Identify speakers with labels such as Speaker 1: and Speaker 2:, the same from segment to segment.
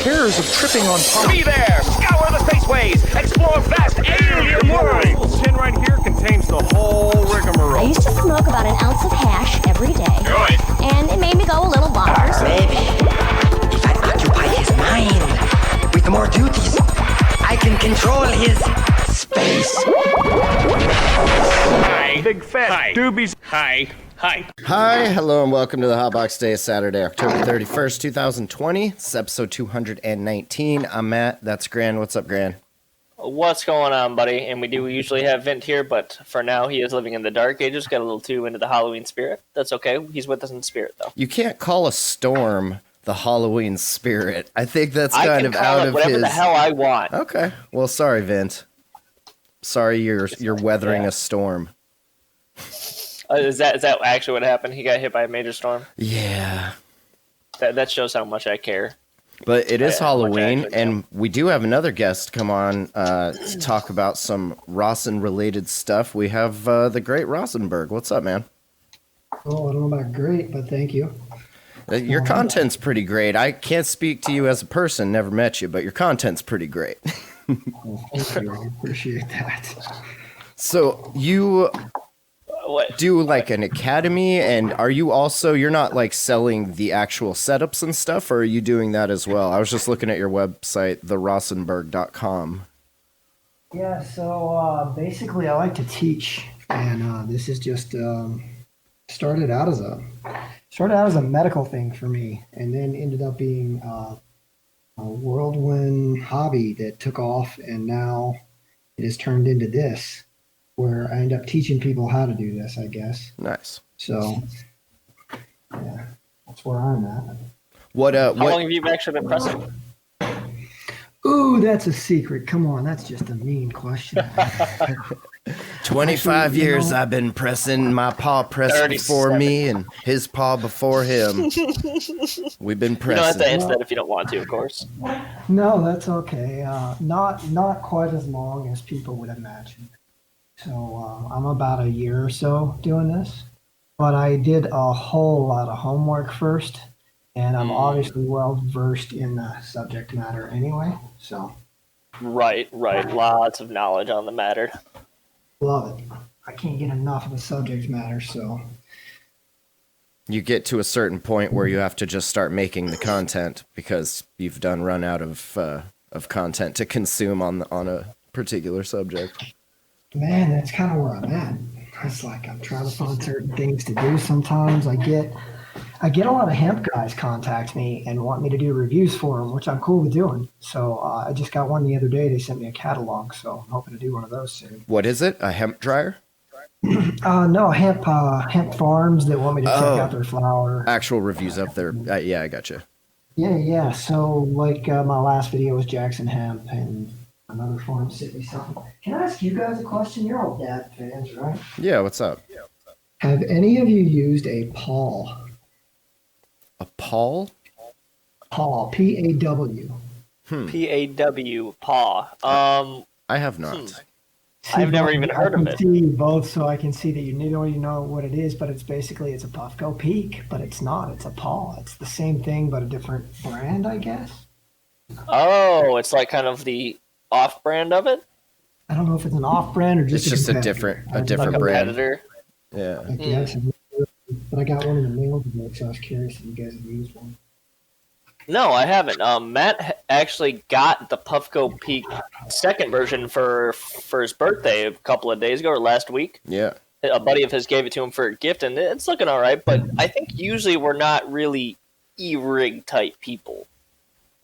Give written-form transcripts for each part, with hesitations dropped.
Speaker 1: terrors of tripping on pop.
Speaker 2: Be there! Scour the spaceways! Explore vast alien worlds!
Speaker 3: Tin right here contains the whole rigmarole.
Speaker 4: I used to smoke about an ounce of hash every day.
Speaker 2: Good.
Speaker 4: And it made me go a little bonkers.
Speaker 5: Maybe if I occupy his mind with more duties, I can control his space.
Speaker 2: Hi.
Speaker 3: Big fat doobies.
Speaker 2: Hi.
Speaker 6: Hi, hello, and welcome to the Hotbox Day, Saturday, October 31st, 2020. It's episode 219. I'm Matt. That's Gran. What's up, Gran?
Speaker 7: What's going on, buddy? And we do usually have Vint here, but for now he is living in the Dark Ages, got a little too into the Halloween spirit. That's okay. He's with us in spirit, though.
Speaker 6: You can't call a storm the Halloween spirit. I think that's kind of out of his...
Speaker 7: I can call it whatever the hell I want.
Speaker 6: Okay. Well, sorry, Vint. Sorry you're weathering a storm.
Speaker 7: Is that actually what happened? He got hit by a major storm?
Speaker 6: Yeah.
Speaker 7: That shows how much I care.
Speaker 6: But it is Halloween, and we do have another guest come on to talk about some Rosin-related stuff. We have the great Rosinberg. What's up, man?
Speaker 8: Oh, I don't know about great, but thank you.
Speaker 6: Your content's pretty great. I can't speak to you as a person, never met you, but your content's pretty great.
Speaker 8: Well, thank you. I appreciate that.
Speaker 6: So you do like an academy, and are you also, you're not like selling the actual setups and stuff, or are you doing that as well? I was just looking at your website, therosinberg.com.
Speaker 8: Yeah, so basically I like to teach, and this is just started out as a medical thing for me, and then ended up being a whirlwind hobby that took off, and now it has turned into this, where I end up teaching people how to do this, I guess.
Speaker 6: Nice.
Speaker 8: So, yeah, that's where I'm at.
Speaker 7: How long have you actually been pressing?
Speaker 8: Ooh, that's a secret. Come on, that's just a mean question.
Speaker 6: 25
Speaker 8: Actually,
Speaker 6: years I've been pressing. My paw pressed before me and his paw before him. We've been pressing.
Speaker 7: You don't have to answer that if you don't want to, of course.
Speaker 8: No, that's okay. Not quite as long as people would imagine. So I'm about a year or so doing this, but I did a whole lot of homework first, and I'm obviously well versed in the subject matter anyway. So
Speaker 7: Right. Lots of knowledge on the matter.
Speaker 8: love it. I can't get enough of the subject matter. So
Speaker 6: You get to a certain point where you have to just start making the content because you've run out of content to consume on a particular subject.
Speaker 8: man, that's kind of where I'm at. It's like I'm trying to find certain things to do. Sometimes I get a lot of hemp guys contact me and want me to do reviews for them, which I'm cool with doing. So I just got one the other day. They sent me a catalog, so I'm hoping to do one of those soon.
Speaker 6: What is it? A hemp dryer?
Speaker 8: No, hemp farms that want me to check out their flower.
Speaker 6: Actual reviews of their... yeah, I gotcha.
Speaker 8: Yeah. So like my last video was Jackson Hemp, and another farm sent me something. Can I ask you guys a question? You're all dad fans, right?
Speaker 6: Yeah, what's up?
Speaker 8: Have any of you used a pawl?
Speaker 6: A pawl?
Speaker 8: Pawl, P-A-W.
Speaker 7: P-A-W, paw.
Speaker 6: I have not.
Speaker 7: I've never even heard of it.
Speaker 8: I can see both, so I can see that you know what it is, but it's a Puffco Peak, but it's not. It's a paw. It's the same thing, but a different brand, I guess.
Speaker 7: Oh, it's like kind of the off-brand of it?
Speaker 8: I don't know if it's an off-brand or just
Speaker 6: It's just a
Speaker 8: competitor.
Speaker 6: different brand.
Speaker 7: Competitor?
Speaker 6: Yeah.
Speaker 8: I guess. But I got one in the mail today, so I was curious if you guys have used one.
Speaker 7: No, I haven't. Matt actually got the Puffco Peak second version for his birthday a couple of days ago or last week.
Speaker 6: Yeah.
Speaker 7: A buddy of his gave it to him for a gift, and it's looking all right. But I think usually we're not really e-rig type people.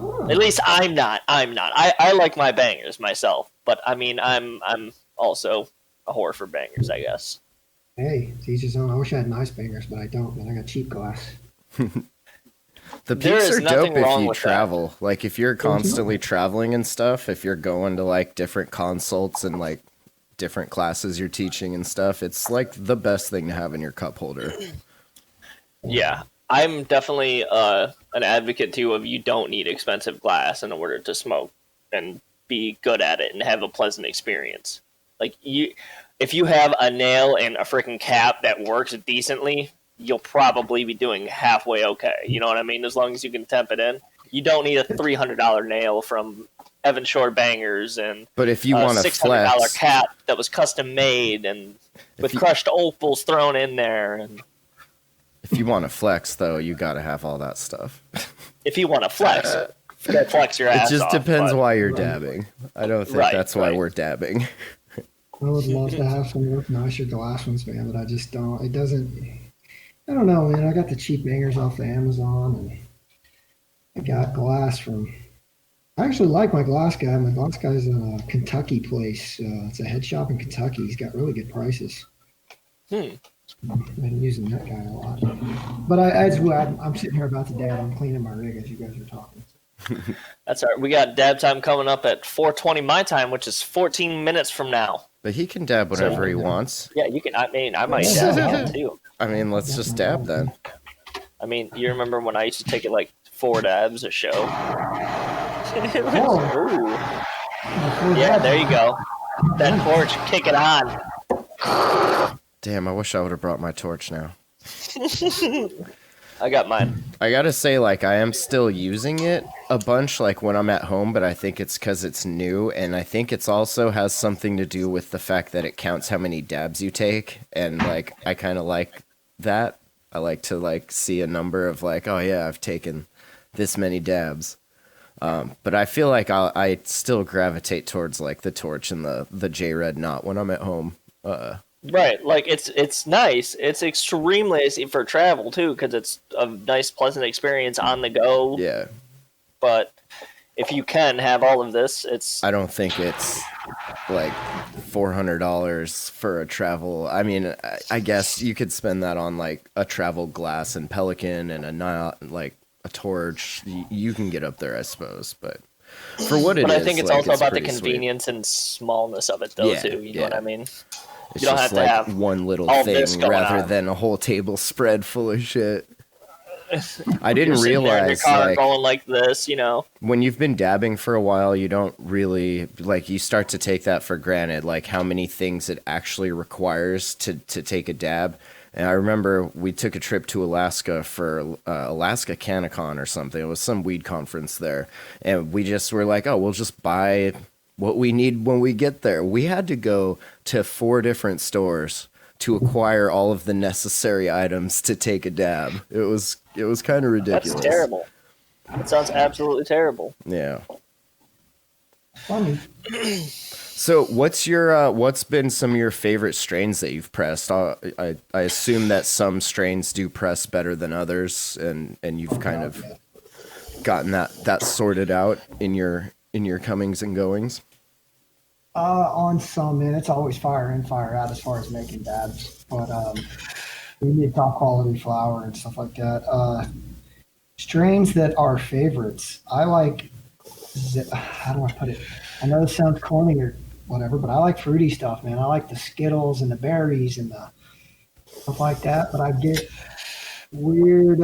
Speaker 8: Oh.
Speaker 7: At least I'm not. I like my bangers myself, but I mean I'm also a whore for bangers, I guess.
Speaker 8: Hey, it's each his own. I wish I had nice bangers, but I don't, man. I got cheap glass.
Speaker 6: The peaks are dope if you travel. Like if you're constantly traveling and stuff, if you're going to like different consults and like different classes you're teaching and stuff, it's like the best thing to have in your cup holder.
Speaker 7: Yeah, I'm definitely an advocate too of you don't need expensive glass in order to smoke and be good at it and have a pleasant experience. Like if you have a nail and a freaking cap that works decently, you'll probably be doing halfway okay. You know what I mean? As long as you can temp it in. You don't need a $300 nail from Evan Shore Bangers and
Speaker 6: but if you want a
Speaker 7: $600
Speaker 6: flex
Speaker 7: cap that was custom made and with crushed opals thrown in there. And
Speaker 6: if you want to flex, though, you got to have all that stuff.
Speaker 7: if you want to flex, flex your ass
Speaker 6: It just
Speaker 7: off,
Speaker 6: depends
Speaker 7: but-
Speaker 6: why you're dabbing. I don't think that's why we're dabbing.
Speaker 8: I would love to have some with nicer glass ones, man, but I just don't. It doesn't. I don't know, man. I got the cheap bangers off of Amazon, and I got glass from. I actually like my glass guy. My glass guy's a Kentucky place. It's a head shop in Kentucky. He's got really good prices. I've been using that guy a lot. But I'm sitting here about to dab. I'm cleaning my rig as you guys are talking.
Speaker 7: That's all right. We got dab time coming up at 4:20 my time, which is 14 minutes from now.
Speaker 6: But he can dab whenever he wants.
Speaker 7: Yeah, you can. I mean, I might dab again too.
Speaker 6: I mean, let's just dab then.
Speaker 7: I mean, you remember when I used to take it like 4 dabs a show? Ooh. Yeah, there you go. That torch, kick it on.
Speaker 6: Damn, I wish I would have brought my torch now.
Speaker 7: I got mine.
Speaker 6: I gotta say, like, I am still using it a bunch, like, when I'm at home, but I think it's because it's new, and I think it's also has something to do with the fact that it counts how many dabs you take, and, like, I kind of like that. I like to, like, see a number of, like, oh, yeah, I've taken this many dabs. But I feel like I still gravitate towards, like, the torch and the J-Red knot when I'm at home.
Speaker 7: Right, like it's nice. It's extremely easy for travel too, because it's a nice, pleasant experience on the go.
Speaker 6: Yeah.
Speaker 7: But if you can have all of this, it's.
Speaker 6: I don't think it's like $400 for a travel. I mean, I guess you could spend that on like a travel glass and Pelican and a knot, like a torch. You can get up there, I suppose, but. For what it is,
Speaker 7: but I think it's
Speaker 6: like,
Speaker 7: also about the
Speaker 6: pretty
Speaker 7: convenience and smallness of it, though, too. You know what I mean?
Speaker 6: It's
Speaker 7: you don't
Speaker 6: just
Speaker 7: have to
Speaker 6: like
Speaker 7: have
Speaker 6: one little
Speaker 7: all
Speaker 6: thing
Speaker 7: this going
Speaker 6: rather
Speaker 7: on.
Speaker 6: than a whole table spread full of shit. I didn't
Speaker 7: You're sitting there in your
Speaker 6: realize,
Speaker 7: car
Speaker 6: like,
Speaker 7: going like this, you know.
Speaker 6: when you've been dabbing for a while, you don't really, like, you start to take that for granted, like how many things it actually requires to take a dab. And I remember we took a trip to Alaska for Alaska Canacon or something. It was some weed conference there. And we just were like, oh, we'll just buy what we need when we get there. We had to go to 4 different stores to acquire all of the necessary items to take a dab. It was kind of ridiculous.
Speaker 7: That's terrible. That sounds absolutely terrible.
Speaker 6: Yeah.
Speaker 8: Funny.
Speaker 6: So what's been some of your favorite strains that you've pressed? I assume that some strains do press better than others, and you've kind of gotten that sorted out in your comings and goings.
Speaker 8: On some, man, it's always fire in, fire out as far as making dabs. But we need top quality flower and stuff like that. Strains that are favorites, I like. How do I put it? I know this sounds corny or whatever, but I like fruity stuff, man. I like the Skittles and the berries and the stuff like that. But I get weird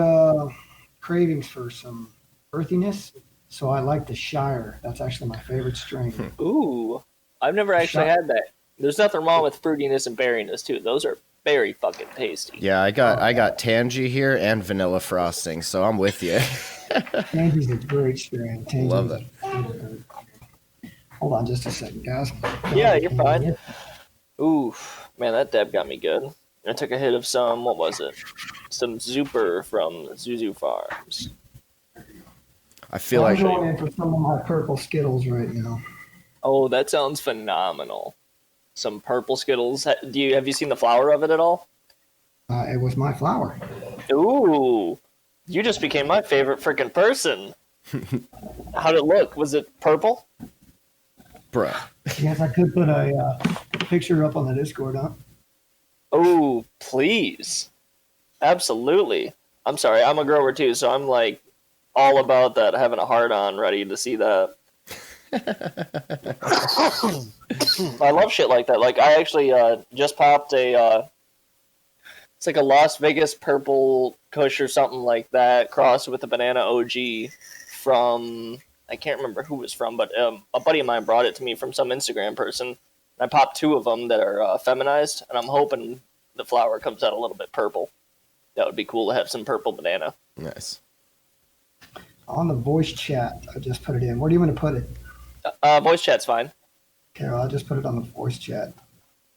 Speaker 8: cravings for some earthiness, so I like the Shire. That's actually my favorite strain.
Speaker 7: Ooh, I've never actually had that. There's nothing wrong with fruitiness and berryness too. Those are very fucking tasty.
Speaker 6: Yeah, I got Tangy here and vanilla frosting, so I'm with you.
Speaker 8: Tangy's a great strain. Tangy's
Speaker 6: Love it.
Speaker 8: Hold on just a second, guys.
Speaker 7: Yeah, you're fine. Ooh, man, that dab got me good. I took a hit of some, what was it? Some Zuper from Zuzu Farms.
Speaker 6: I feel
Speaker 8: I'm
Speaker 6: like
Speaker 8: going in for some of my purple Skittles right now.
Speaker 7: Oh, that sounds phenomenal. Some purple Skittles. Have you seen the flower of it at all?
Speaker 8: It was my flower.
Speaker 7: Ooh, you just became my favorite freaking person. How'd it look? Was it purple?
Speaker 6: bruh.
Speaker 8: Yes, I could put a picture up on the Discord, huh?
Speaker 7: Oh, please. Absolutely. I'm sorry, I'm a grower too, so I'm like all about that, having a heart on, ready to see that. I love shit like that. Like, I actually just popped it's like a Las Vegas purple kush or something like that, crossed with a banana OG from, I can't remember who it was from, but a buddy of mine brought it to me from some Instagram person. I popped 2 of them that are feminized, and I'm hoping the flower comes out a little bit purple. That would be cool to have some purple banana.
Speaker 6: Nice.
Speaker 8: On the voice chat, I just put it in. Where do you want to put it?
Speaker 7: Voice chat's fine.
Speaker 8: Okay, well, I'll just put it on the voice chat.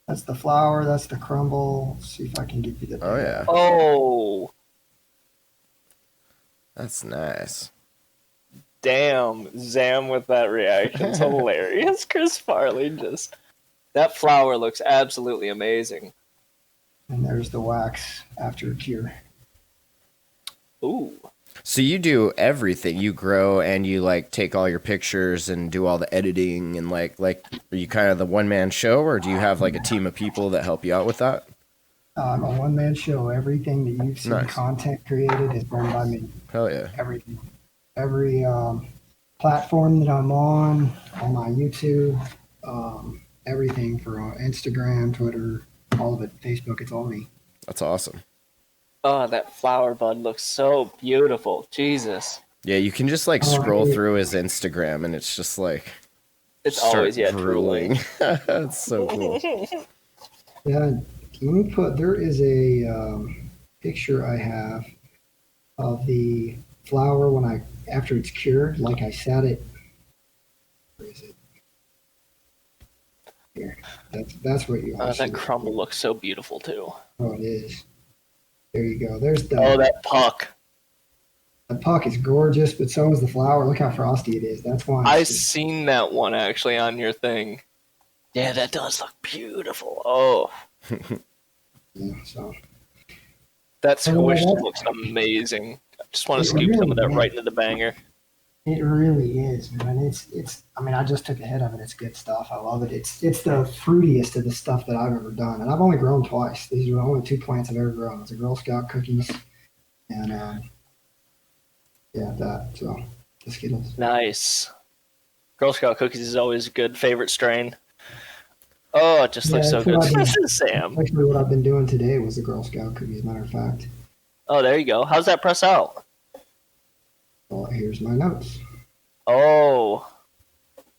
Speaker 8: That's the flower. That's the crumble. Let's see if I can get you the.
Speaker 6: Oh yeah.
Speaker 7: Oh,
Speaker 6: That's nice.
Speaker 7: damn! Zam with that reaction's hilarious. Chris Farley just that flower looks absolutely amazing.
Speaker 8: And there's the wax after cure.
Speaker 7: Ooh.
Speaker 6: So you do everything. You grow and you like take all your pictures and do all the editing and like are you kind of the one man show, or do you have like a team of people that help you out with that?
Speaker 8: I'm a one-man show. Everything that you've seen
Speaker 6: Nice.
Speaker 8: content created is done by me.
Speaker 6: Hell yeah.
Speaker 8: Everything. Every platform that I'm on my YouTube, everything for Instagram, Twitter, all of it, Facebook, it's all me.
Speaker 6: That's awesome.
Speaker 7: Oh, that flower bud looks so beautiful. Jesus.
Speaker 6: Yeah, you can just like scroll through his Instagram and it's just like
Speaker 7: It's
Speaker 6: start
Speaker 7: always drooling.
Speaker 6: It's so cool.
Speaker 8: Yeah, let me put, there is a picture I have of the flower after it's cured, like I sat it. Where is it? Here. That's what you want.
Speaker 7: That crumble looks so beautiful too.
Speaker 8: Oh, it is. There you go. There's the.
Speaker 7: Oh, that puck.
Speaker 8: The puck is gorgeous, but so is the flower. Look how frosty it is. That's why.
Speaker 7: I seen that one actually on your thing. Yeah, that does look beautiful. Oh,
Speaker 8: Yeah, so.
Speaker 7: that squished looks amazing. I just want to scoop some of that right into the banger.
Speaker 8: It really is, man. It's. I mean, I just took a hit of it. It's good stuff. I love it. It's the fruitiest of the stuff that I've ever done, and I've only grown twice. These are the only 2 plants I've ever grown. It's a Girl Scout cookies, and yeah, that. So the Skittles.
Speaker 7: Nice. Girl Scout cookies is always a good favorite strain. Oh, it just looks so good. This is Sam.
Speaker 8: Actually, what I've been doing today was the Girl Scout cookies. As a matter of fact.
Speaker 7: Oh, there you go. How's that press out?
Speaker 8: Well, here's my notes.
Speaker 7: Oh.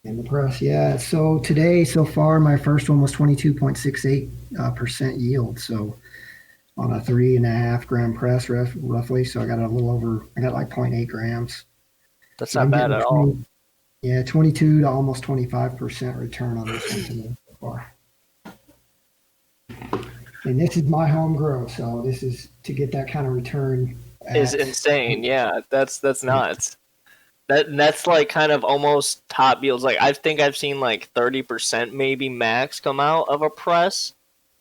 Speaker 8: In the press, yeah. So today, so far, my first one was 22.68% yield. So on a 3.5 gram press, roughly. So I got a little over. I got like 0.8 grams.
Speaker 7: That's not bad at all.
Speaker 8: Yeah, 22 to almost 25% return on this one today so far. And this is my home grow, so this is to get that kind of return.
Speaker 7: Is insane. Yeah, that's nuts. That's like kind of almost top yields. Like I think I've seen like 30% maybe max come out of a press,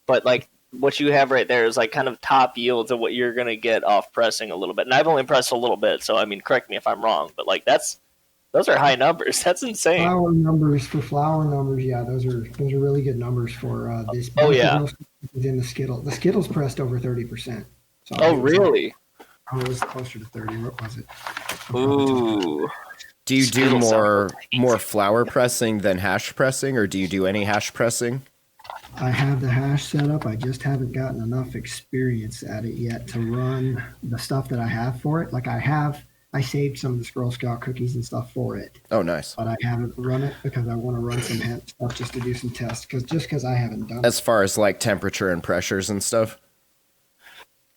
Speaker 7: but like what you have right there is like kind of top yields of what you're gonna get off pressing a little bit. And I've only pressed a little bit, so I mean, correct me if I'm wrong, but like those are high numbers. That's insane.
Speaker 8: Flower numbers, yeah, those are really good numbers for this.
Speaker 7: Oh yeah.
Speaker 8: In the Skittles pressed over 30%. So
Speaker 7: oh really?
Speaker 8: It was closer to 30. What was it?
Speaker 7: Ooh.
Speaker 6: Do you do more flower pressing than hash pressing, or do you do any hash pressing?
Speaker 8: I have the hash set up. I just haven't gotten enough experience at it yet to run the stuff that I have for it. Like I saved some of the Girl Scout cookies and stuff for it.
Speaker 6: Oh, nice.
Speaker 8: But I haven't run it because I want to run some hemp stuff just to do some tests. Because I haven't done it.
Speaker 6: As far as like temperature and pressures and stuff?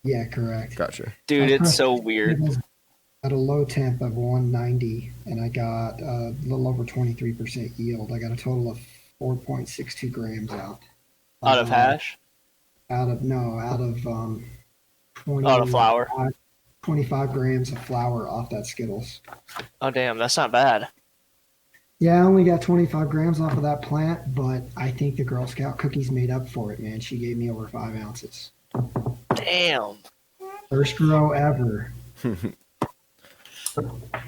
Speaker 8: Yeah, correct.
Speaker 6: Gotcha.
Speaker 7: Dude, it's so weird.
Speaker 8: At a low temp of 190, and I got a little over 23% yield. I got a total of 4.62 grams out.
Speaker 7: Out of hash?
Speaker 8: Out of 20.
Speaker 7: Out of flour?
Speaker 8: 25 grams of flour off that Skittles.
Speaker 7: Oh, damn, that's not bad.
Speaker 8: Yeah, I only got 25 grams off of that plant, but I think the Girl Scout cookies made up for it, man. She gave me over 5 ounces.
Speaker 7: Damn.
Speaker 8: First grow ever.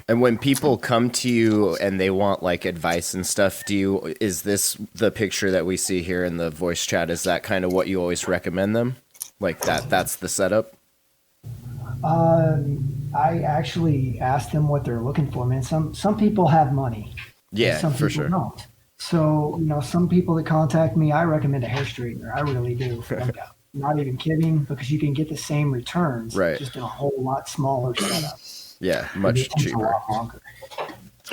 Speaker 6: And when people come to you and they want like advice and stuff, is this the picture that we see here in the voice chat? Is that kind of what you always recommend them? Like that's the setup?
Speaker 8: I actually asked them what they're looking for, man. Some people have money.
Speaker 6: Yeah,
Speaker 8: some
Speaker 6: for
Speaker 8: people
Speaker 6: sure.
Speaker 8: don't. So, some people that contact me, I recommend a hair straightener. I really do. Like, not even kidding, because you can get the same returns,
Speaker 6: right,
Speaker 8: just in a whole lot smaller setup.
Speaker 6: Yeah, much cheaper.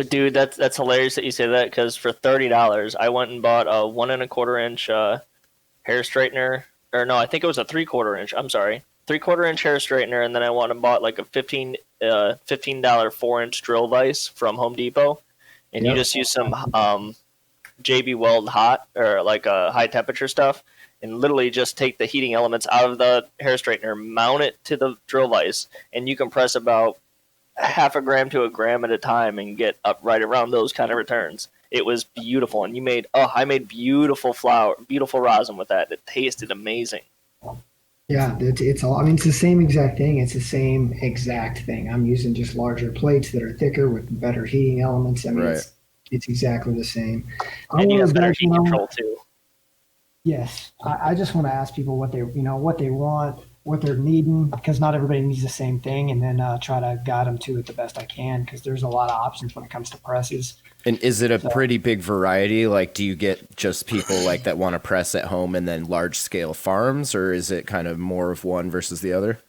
Speaker 7: Dude, that's hilarious that you say that, because for $30, I went and bought a 1 1/4 inch hair straightener. Or no, I think it was a 3/4 inch. I'm sorry. 3/4 inch hair straightener, and then I went and bought like a 15 a $15 4-inch drill vise from Home Depot, and you just use some JB Weld hot or like high temperature stuff, and literally just take the heating elements out of the hair straightener, mount it to the drill vise, and you can press about half a gram to a gram at a time and get up right around those kind of returns. It was beautiful, and I made beautiful rosin with that. It tasted amazing.
Speaker 8: Yeah, it's all. I mean, it's the same exact thing. It's the same exact thing. I'm using just larger plates that are thicker with better heating elements. I mean, it's exactly the same.
Speaker 7: And you have better heat control too.
Speaker 8: Yes, I just want to ask people what they want, what they're needing, because not everybody needs the same thing, and then try to guide them to it the best I can, because there's a lot of options when it comes to presses.
Speaker 6: And is it a pretty big variety? Like, do you get just people like that want to press at home and then large scale farms, or is it kind of more of one versus the other?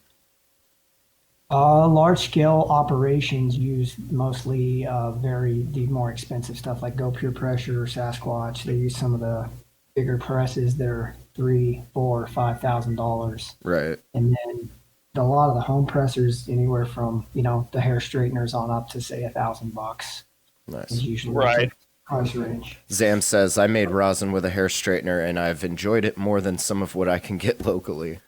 Speaker 8: Large scale operations use mostly the more expensive stuff like Go Pure Pressure or Sasquatch. They use some of the bigger presses that are $3,000, $4,000, $5,000.
Speaker 6: Right.
Speaker 8: And then a lot of the home pressers, anywhere from the hair straighteners on up to say $1,000.
Speaker 6: Nice.
Speaker 8: Is usually
Speaker 7: right.
Speaker 8: Price range.
Speaker 6: Zam says, I made rosin with a hair straightener and I've enjoyed it more than some of what I can get locally.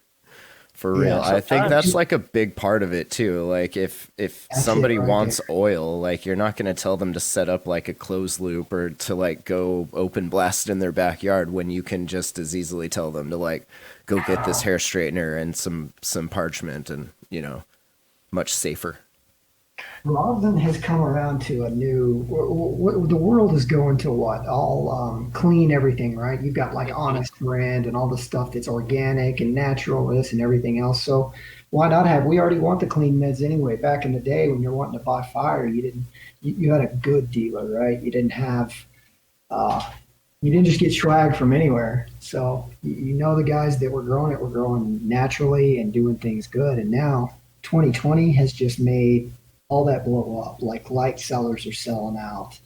Speaker 6: For real.
Speaker 8: Yeah,
Speaker 6: I think that's like a big part of it too. Like if somebody wants oil, like you're not going to tell them to set up like a closed loop or to like go open blast in their backyard when you can just as easily tell them to like go get this hair straightener and some parchment and, much safer.
Speaker 8: Rosin has come around to a new. The world is going to what? All clean everything, right? You've got like Honest Brand and all the stuff that's organic and natural, this and everything else. So why not have? We already want the clean meds anyway. Back in the day when you're wanting to buy fire, you had a good dealer, right? You didn't have. You didn't just get swag from anywhere. So the guys that were growing naturally and doing things good. And now 2020 has just made all that blow up. Like light sellers are selling out,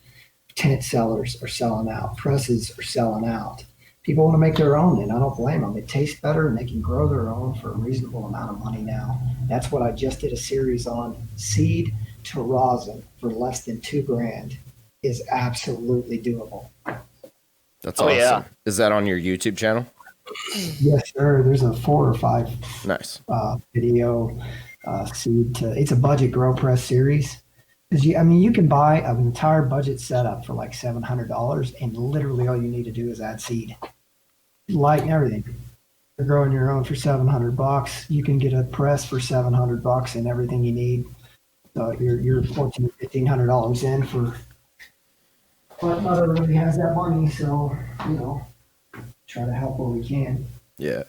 Speaker 8: tent sellers are selling out, presses are selling out. People want to make their own, and I don't blame them. It tastes better, and they can grow their own for a reasonable amount of money now. That's what I just did a series on. Seed to rosin for less than $2,000 is absolutely doable.
Speaker 6: That's awesome. Yeah. Is that on your YouTube channel?
Speaker 8: Yes, sir. There's a 4 or 5
Speaker 6: nice
Speaker 8: video. It's a budget grow press series. You can buy an entire budget setup for like $700, and literally all you need to do is add seed, light and everything. You're growing your own for $700. You can get a press for $700 and everything you need. So you're $1,400-$1,500 in for. But not everybody has that money, so try to help where we can.
Speaker 6: Yeah.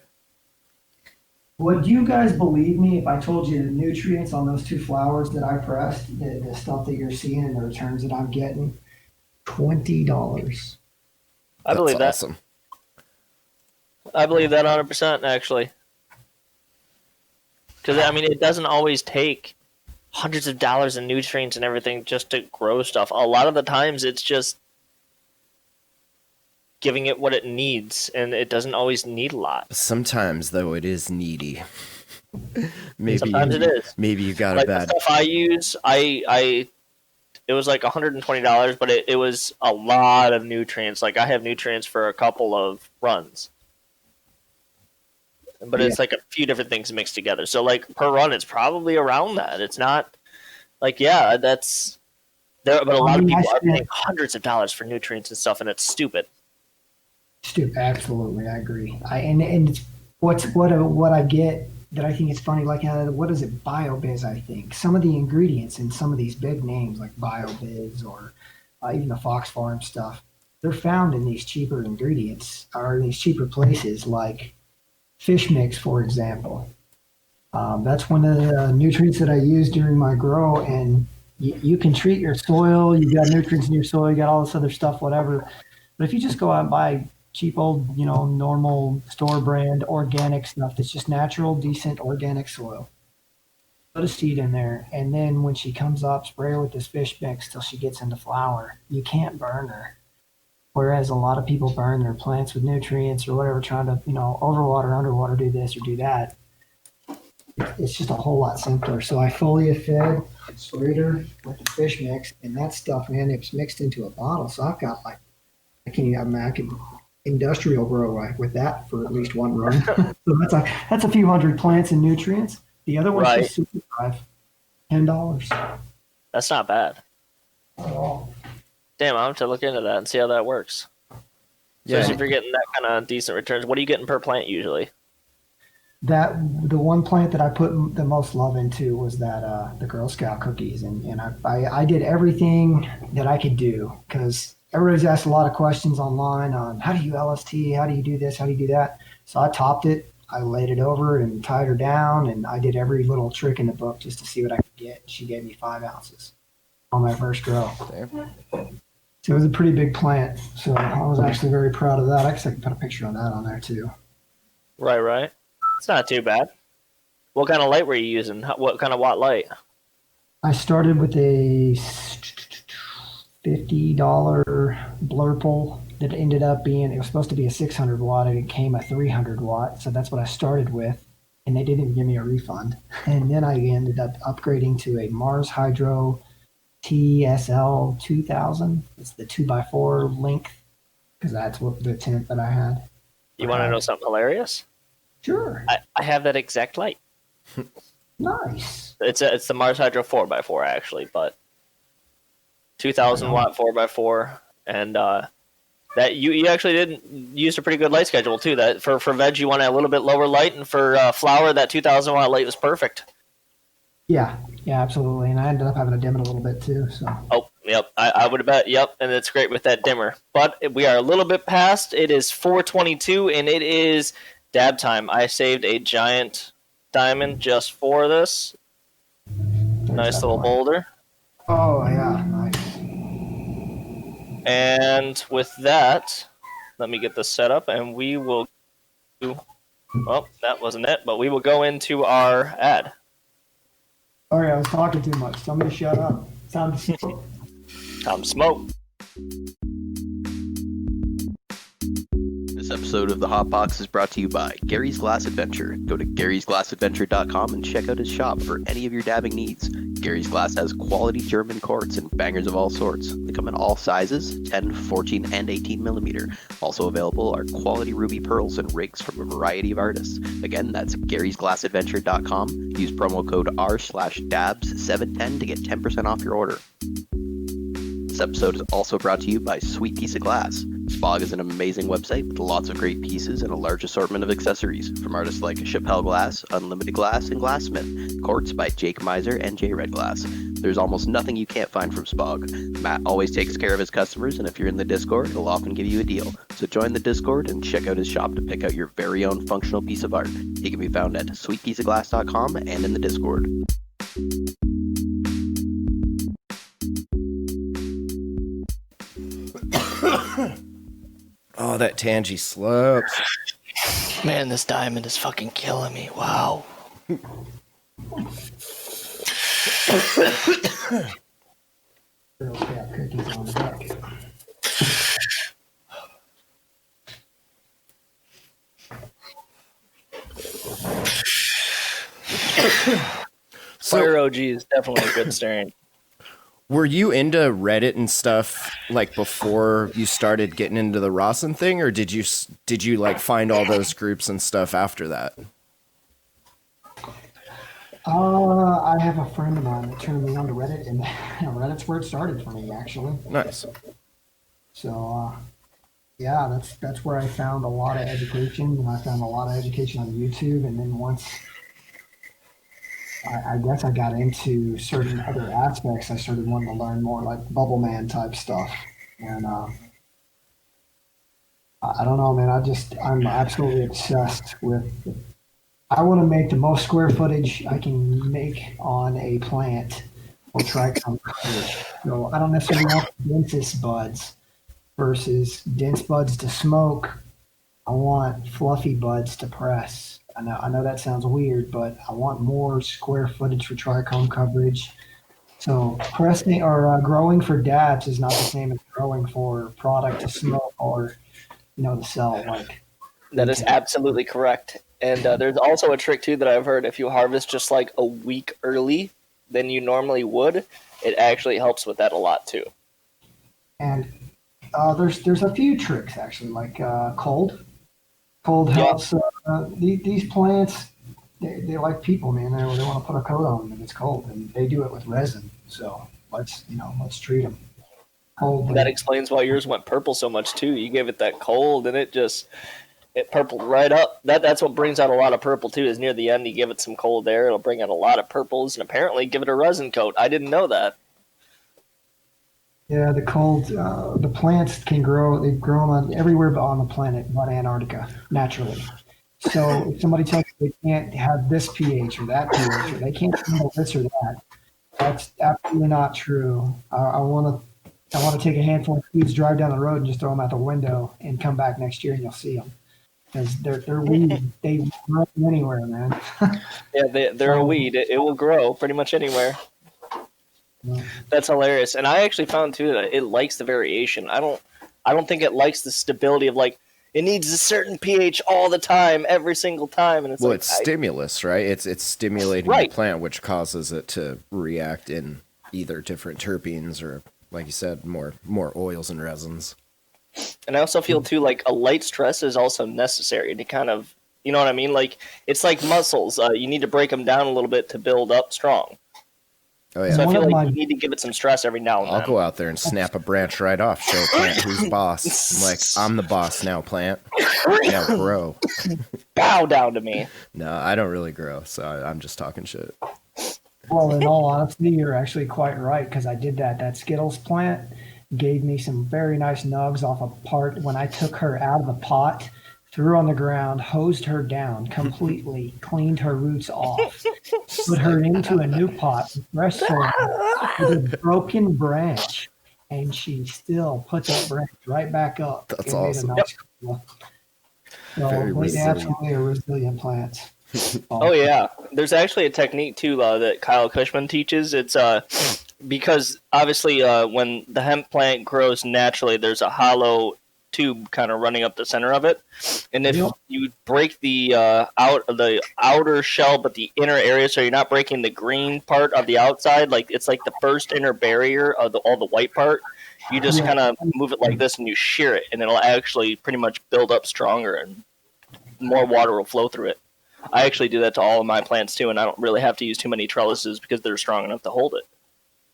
Speaker 8: Would you guys believe me if I told you the nutrients on those 2 flowers that I pressed, the stuff that you're seeing and the returns that I'm getting? $20.
Speaker 7: I believe that.
Speaker 6: Awesome.
Speaker 7: I believe that 100%, actually. Because, it doesn't always take hundreds of dollars in nutrients and everything just to grow stuff. A lot of the times it's just giving it what it needs, and it doesn't always need a lot.
Speaker 6: Sometimes, though, it is needy.
Speaker 7: Sometimes it is.
Speaker 6: Maybe you got
Speaker 7: like
Speaker 6: a bad.
Speaker 7: The stuff I use, it was like $120, but it was a lot of nutrients. Like I have nutrients for a couple of runs, but it's like a few different things mixed together. So like per run, it's probably around that. It's not like that's there, but a lot of people are paying hundreds of dollars for nutrients and stuff, and it's stupid.
Speaker 8: Absolutely, I agree. And it's what I get that I think is funny. Like what is it? BioBiz, I think. Some of the ingredients in some of these big names like BioBiz or even the Fox Farm stuff, they're found in these cheaper ingredients or in these cheaper places like fish mix, for example. That's one of the nutrients that I use during my grow, and you can treat your soil. You got nutrients in your soil. You got all this other stuff, whatever. But if you just go out and buy cheap old, normal store brand organic stuff that's just natural, decent organic soil, put a seed in there, and then when she comes up, spray her with this fish mix till she gets into flower. You can't burn her. Whereas a lot of people burn their plants with nutrients or whatever, trying to, overwater, underwater, do this or do that. it's just a whole lot simpler. So I foliar fed Slater with the fish mix, and that stuff, man, it was mixed into a bottle. So I've got like, I could industrial grow with that for at least one run. So that's a few hundred plants and nutrients. The other one's just Super Drive, $10.
Speaker 7: That's not bad.
Speaker 8: Not at all.
Speaker 7: Damn, I'll have to look into that and see how that works.
Speaker 6: Yeah.
Speaker 7: Especially if you're getting that kind of decent returns. What are you getting per plant usually?
Speaker 8: The one plant that I put the most love into was that the Girl Scout cookies, and I did everything that I could do, because everybody's asked a lot of questions online on how do you LST, how do you do this, how do you do that. So I topped it, I laid it over and tied her down, and I did every little trick in the book just to see what I could get. She gave me 5 ounces on my first grow. So it was a pretty big plant. So I was actually very proud of that. I guess I can put a picture of that on there too.
Speaker 7: Right. It's not too bad. What kind of light were you using? What kind of watt light?
Speaker 8: I started with a $50 Blurple that ended up being, it was supposed to be a 600 watt, and it became a 300 watt. So that's what I started with, and they didn't even give me a refund. And then I ended up upgrading to a Mars Hydro TSL 2000. It's the 2x4 length, because that's what the tint that I had.
Speaker 7: You want to know something hilarious?
Speaker 8: Sure.
Speaker 7: I have that exact light.
Speaker 8: Nice.
Speaker 7: It's the Mars Hydro 4x4 actually, but 2000 watt 4x4, and that you actually didn't use a pretty good light schedule too. That for veg you want a little bit lower light, and for flower that 2000 watt light was perfect.
Speaker 8: Yeah, absolutely. And I ended up having to dim it a little bit too. So.
Speaker 7: Oh, yep. I would have bet. Yep, and it's great with that dimmer. But we are a little bit past. It is 4:22, and it is dab time. I saved a giant diamond just for this. Nice little boulder.
Speaker 8: Oh yeah, nice.
Speaker 7: And with that, let me get this set up, and we will. Oh, that wasn't it. But we will go into our ad.
Speaker 8: All right, I was talking too much. Tell me to shut up. Time to smoke.
Speaker 7: Time to smoke.
Speaker 1: This episode of The Hot Box is brought to you by Gary's Glass Adventure. Go to garysglassadventure.com and check out his shop for any of your dabbing needs. Gary's Glass has quality German quartz and bangers of all sorts. They come in all sizes, 10, 14, and 18 millimeter. Also available are quality ruby pearls and rigs from a variety of artists. Again, that's garysglassadventure.com. Use promo code R/dabs710 to get 10% off your order. This episode is also brought to you by Sweet Piece of Glass. Spog is an amazing website with lots of great pieces and a large assortment of accessories from artists like Chappelle Glass, Unlimited Glass, and Glassmith. Quartz by Jake Miser and J Red Glass. There's almost nothing you can't find from Spog. Matt always takes care of his customers, and if you're in the Discord, he'll often give you a deal. So join the Discord and check out his shop to pick out your very own functional piece of art. He can be found at sweetpieceofglass.com and in the Discord.
Speaker 6: Oh, that Tangy slopes.
Speaker 7: Man, this diamond is fucking killing me. Wow.
Speaker 8: Girl Scout cookies on deck.
Speaker 7: Fire OG is definitely a good strain.
Speaker 6: Were you into Reddit and stuff like before you started getting into the Rosin thing, or did you like find all those groups and stuff after that?
Speaker 8: I have a friend of mine that turned me on to Reddit, and Reddit's where it started for me, actually.
Speaker 6: Nice.
Speaker 8: So, yeah, that's where I found a lot of education, and I found a lot of education on YouTube, and then once I guess I got into certain other aspects, I started wanting to learn more like Bubble Man type stuff, and I don't know, man. I'm absolutely obsessed with. I want to make the most square footage I can make on a plant or trichome coverage. So I don't necessarily want densest buds versus dense buds to smoke. I want fluffy buds to press. I know that sounds weird, but I want more square footage for trichome coverage. So pressing or growing for dabs is not the same as growing for product to smoke or to sell. Like
Speaker 7: that is absolutely correct. And there's also a trick too that I've heard. If you harvest just like a week early than you normally would, it actually helps with that a lot too.
Speaker 8: And there's a few tricks actually, like cold. Cold helps. These plants, they like people, man. They want to put a coat on them if it's cold, and they do it with resin. So let's treat them. Cold.
Speaker 7: That explains why yours went purple so much too. You gave it that cold, and it purpled right up. That's what brings out a lot of purple too. Is near the end, you give it some cold air, it'll bring out a lot of purples, and apparently give it a resin coat. I didn't know that.
Speaker 8: Yeah, the cold. The plants can grow. They grow on everywhere on the planet, but Antarctica, naturally. So if somebody tells you they can't have this pH or that pH, or they can't handle this or that, that's absolutely not true. I want to take a handful of seeds, drive down the road, and just throw them out the window, and come back next year, and you'll see them. Because they're weeds. They grow anywhere, man.
Speaker 7: Yeah, they're a weed. It will grow pretty much anywhere. That's hilarious. And I actually found too that it likes the variation. I don't think it likes the stability of like it needs a certain pH all the time, every single time. And it's
Speaker 6: stimulus, right? It's stimulating the plant, which causes it to react in either different terpenes or, like you said, more oils and resins.
Speaker 7: And I also feel too like a light stress is also necessary to kind of, you know what I mean? Like it's like muscles. You need to break them down a little bit to build up strong.
Speaker 6: Oh, yeah.
Speaker 7: So I feel like you need to give it some stress every now and then.
Speaker 6: I'll go out there and snap a branch right off. Show plant who's boss. I'm like, I'm the boss now, plant. Now grow.
Speaker 7: Bow down to me.
Speaker 6: No, I don't really grow, so I'm just talking shit.
Speaker 8: Well, in all honesty, you're actually quite right, because I did that. That Skittles plant gave me some very nice nugs off a part when I took her out of the pot, threw her on the ground, hosed her down completely, cleaned her roots off, put her into a new pot, fresh soil, with a broken branch, and she still put that branch right back up.
Speaker 6: That's
Speaker 8: and
Speaker 6: awesome.
Speaker 8: Made a nice So, absolutely a resilient plant.
Speaker 7: Oh yeah, there's actually a technique too that Kyle Cushman teaches. It's because obviously when the hemp plant grows naturally, there's a hollow tube kind of running up the center of it, and if you break the outer shell but the inner area, so you're not breaking the green part of the outside, like it's like the first inner barrier of all the white part, you just kind of move it like this and you shear it, and it'll actually pretty much build up stronger and more water will flow through it. I actually do that to all of my plants too, and I don't really have to use too many trellises because they're strong enough to hold it.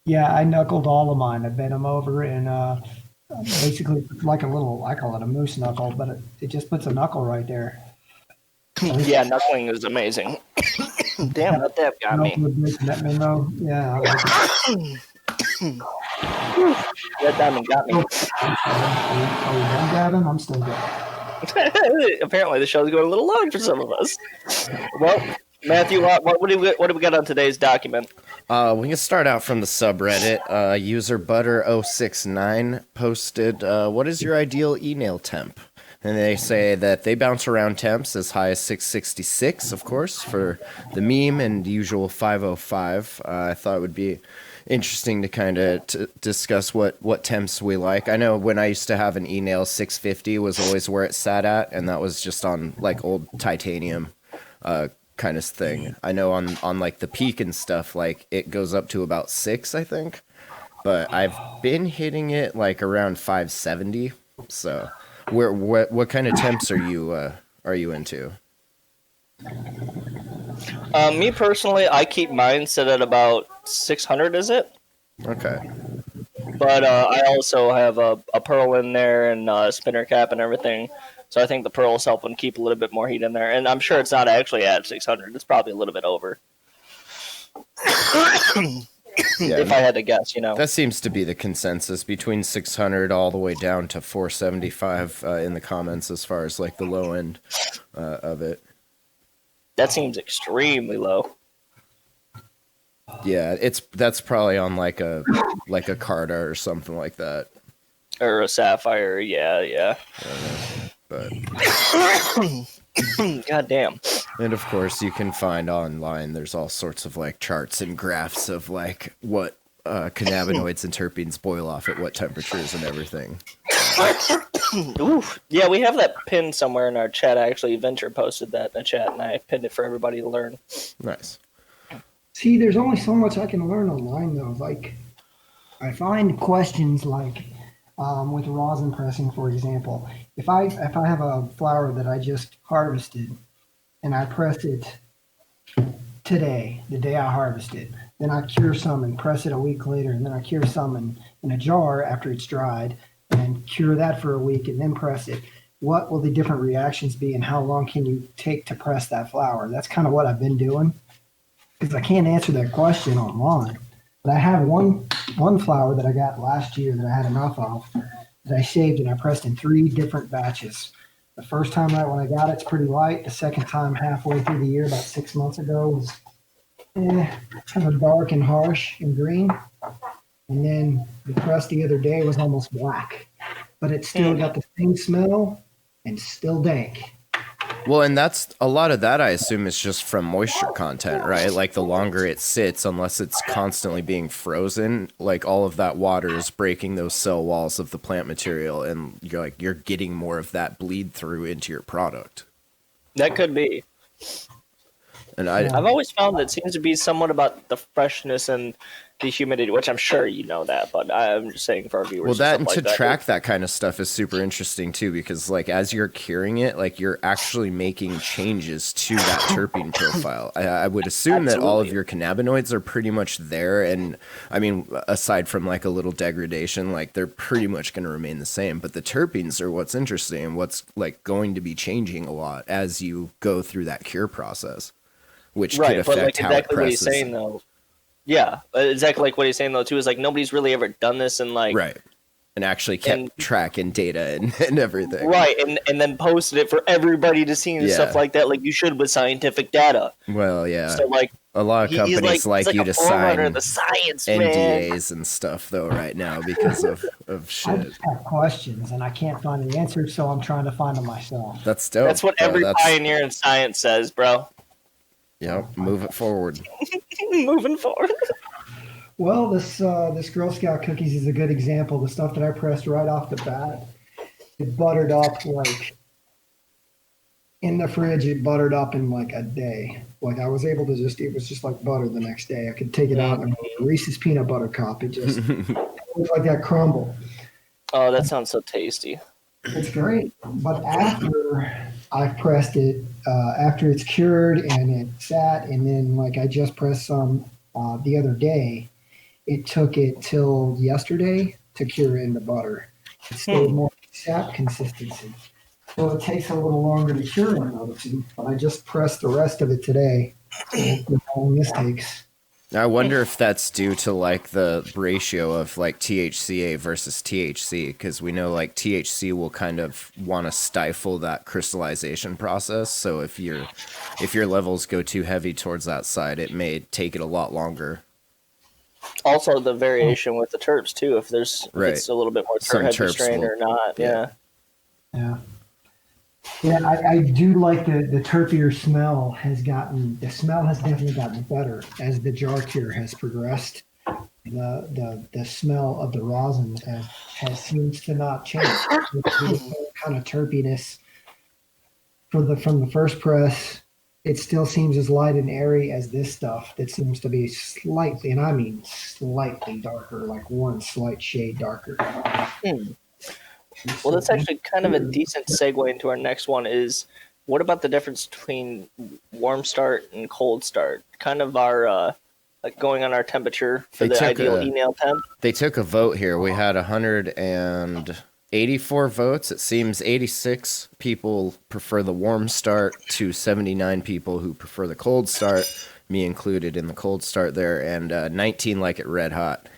Speaker 8: Yeah, I knuckled all of mine. I bent them over and basically like a little, I call it a moose knuckle, but it just puts a knuckle right there.
Speaker 7: Yeah, knuckling is amazing. Damn, that got me.
Speaker 8: Yeah.
Speaker 7: That diamond got me.
Speaker 8: Are we done dabbing? I'm still good.
Speaker 7: Apparently the show's going a little long for some of us. Well, Matthew, what do we got on today's document?
Speaker 6: We can start out from the subreddit. User Butter069 posted, what is your ideal e-nail temp? And they say that they bounce around temps as high as 666, of course, for the meme, and usual 505. I thought it would be interesting to kind of discuss what temps we like. I know when I used to have an e-nail, 650 was always where it sat at, and that was just on like old titanium kind of thing. I know on like the Peak and stuff, like it goes up to about 6, I think, but I've been hitting it like around 570. So what kind of temps are you into?
Speaker 7: Me personally, I keep mine set at about 600, is it?
Speaker 6: Okay.
Speaker 7: But I also have a pearl in there and a spinner cap and everything. So I think the pearls help them keep a little bit more heat in there. And I'm sure it's not actually at 600. It's probably a little bit over. If I had to guess, you know.
Speaker 6: That seems to be the consensus, between 600 all the way down to 475 in the comments as far as like the low end of it.
Speaker 7: That seems extremely low.
Speaker 6: Yeah, that's probably on like a Carta or something like that.
Speaker 7: Or a Sapphire, yeah.
Speaker 6: But
Speaker 7: God damn.
Speaker 6: And of course, you can find online, there's all sorts of like charts and graphs of like what cannabinoids and terpenes boil off at what temperatures and everything.
Speaker 7: Oof. Yeah, we have that pinned somewhere in our chat. Actually, Venture posted that in the chat, and I pinned it for everybody to learn.
Speaker 6: Nice.
Speaker 8: See, there's only so much I can learn online, though. Like, I find questions like with rosin pressing, for example. If I have a flower that I just harvested and I press it today, the day I harvested, then I cure some and press it a week later, and then I cure some in a jar after it's dried and cure that for a week and then press it. What will the different reactions be, and how long can you take to press that flower? That's kind of what I've been doing, because I can't answer that question online. But I have one flower that I got last year that I had enough of that I saved and I pressed in 3 different batches. The first time right when I got it's pretty light. The second time halfway through the year, about 6 months ago, was kind of dark and harsh and green. And then the press the other day was almost black. But it still got the same smell and still dank.
Speaker 6: Well, and that's a lot of that, I assume, is just from moisture content, right? Like the longer it sits, unless it's constantly being frozen, like all of that water is breaking those cell walls of the plant material, and you're getting more of that bleed through into your product.
Speaker 7: That could be.
Speaker 6: And
Speaker 7: I've always found that it seems to be somewhat about the freshness and the humidity, which I'm sure you know that, but I'm just saying for our viewers.
Speaker 6: Well, that and
Speaker 7: like
Speaker 6: to
Speaker 7: that.
Speaker 6: track that kind of stuff is super interesting too, because like as you're curing it, like you're actually making changes to that terpene profile. I would assume that all of your cannabinoids are pretty much there, and I mean, aside from like a little degradation, like they're pretty much going to remain the same. But the terpenes are what's interesting and what's like going to be changing a lot as you go through that cure process, which could affect
Speaker 7: but like
Speaker 6: how
Speaker 7: exactly
Speaker 6: it presses.
Speaker 7: what he's saying though. Yeah, exactly like what he's saying though too is like nobody's really ever done this and like
Speaker 6: right, and actually kept track and data and everything.
Speaker 7: Right, and then posted it for everybody to see and stuff like that, like you should with scientific data.
Speaker 6: Well, yeah.
Speaker 7: So like
Speaker 6: a lot of companies like you to sign
Speaker 7: the science,
Speaker 6: NDAs and stuff though right now because of shit.
Speaker 8: I just have questions and I can't find the answers, so I'm trying to find them myself.
Speaker 6: That's dope.
Speaker 7: That's what every pioneer in science says, bro.
Speaker 6: Yep, move it forward.
Speaker 7: Moving forward.
Speaker 8: Well, this Girl Scout cookies is a good example. The stuff that I pressed right off the bat, it buttered up like in the fridge. It buttered up in like a day. Like I was able to it was just like butter the next day. I could take it out and a Reese's peanut butter cup. It just looked like that crumble.
Speaker 7: Oh, that sounds so tasty.
Speaker 8: It's great. But after I pressed it, after it's cured and it sat, and then like I just pressed some the other day, it took it till yesterday to cure into butter. It stayed more sap consistency. So it takes a little longer to cure, I'm noticing. But I just pressed the rest of it today. With how long this takes.
Speaker 6: I wonder if that's due to like the ratio of like THCA versus THC, because we know like THC will kind of want to stifle that crystallization process. So if your levels go too heavy towards that side, it may take it a lot longer.
Speaker 7: Also, the variation with the terps too. If it's a little bit more terp strain or not, yeah.
Speaker 8: Yeah, I do like the terpier smell has gotten. The smell has definitely gotten better as the jar cure has progressed. The smell of the rosin has seems to not change. The kind of terpiness from the first press, it still seems as light and airy as this stuff. That seems to be slightly, and I mean slightly darker, like one slight shade darker.
Speaker 7: Well, that's actually kind of a decent segue into our next one is what about the difference between warm start and cold start? Kind of our like going on our temperature for the ideal e-nail temp.
Speaker 6: They took a vote here. We had 184 votes. It seems 86 people prefer the warm start to 79 people who prefer the cold start, me included in the cold start there, and 19 like it red hot.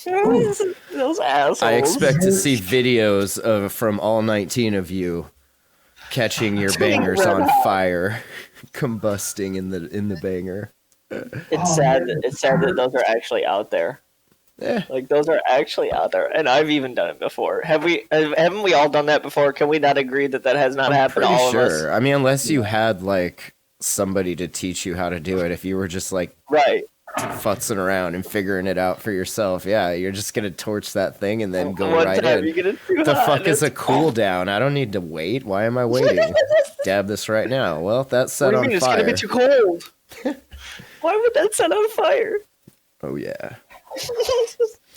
Speaker 7: Those assholes.
Speaker 6: I expect to see videos from all 19 of you catching your bangers on fire, combusting in the banger.
Speaker 7: It's sad that those are actually out there.
Speaker 6: Yeah.
Speaker 7: Like those are actually out there, and I've even done it before. Haven't we all done that before? Can we not agree that has not happened to all of us?
Speaker 6: I mean, unless you had like somebody to teach you how to do it. If you were just like
Speaker 7: right.
Speaker 6: futzing around and figuring it out for yourself. Yeah, you're just gonna torch that thing and then go
Speaker 7: One
Speaker 6: right
Speaker 7: time
Speaker 6: in.
Speaker 7: you get it too
Speaker 6: The
Speaker 7: hot,
Speaker 6: fuck is a cooldown? I don't need to wait. Why am I waiting? Dab this right now. Well, that's set
Speaker 7: What do you
Speaker 6: on
Speaker 7: mean?
Speaker 6: fire.
Speaker 7: It's gonna be too cold. Why would that set on fire?
Speaker 6: Oh yeah.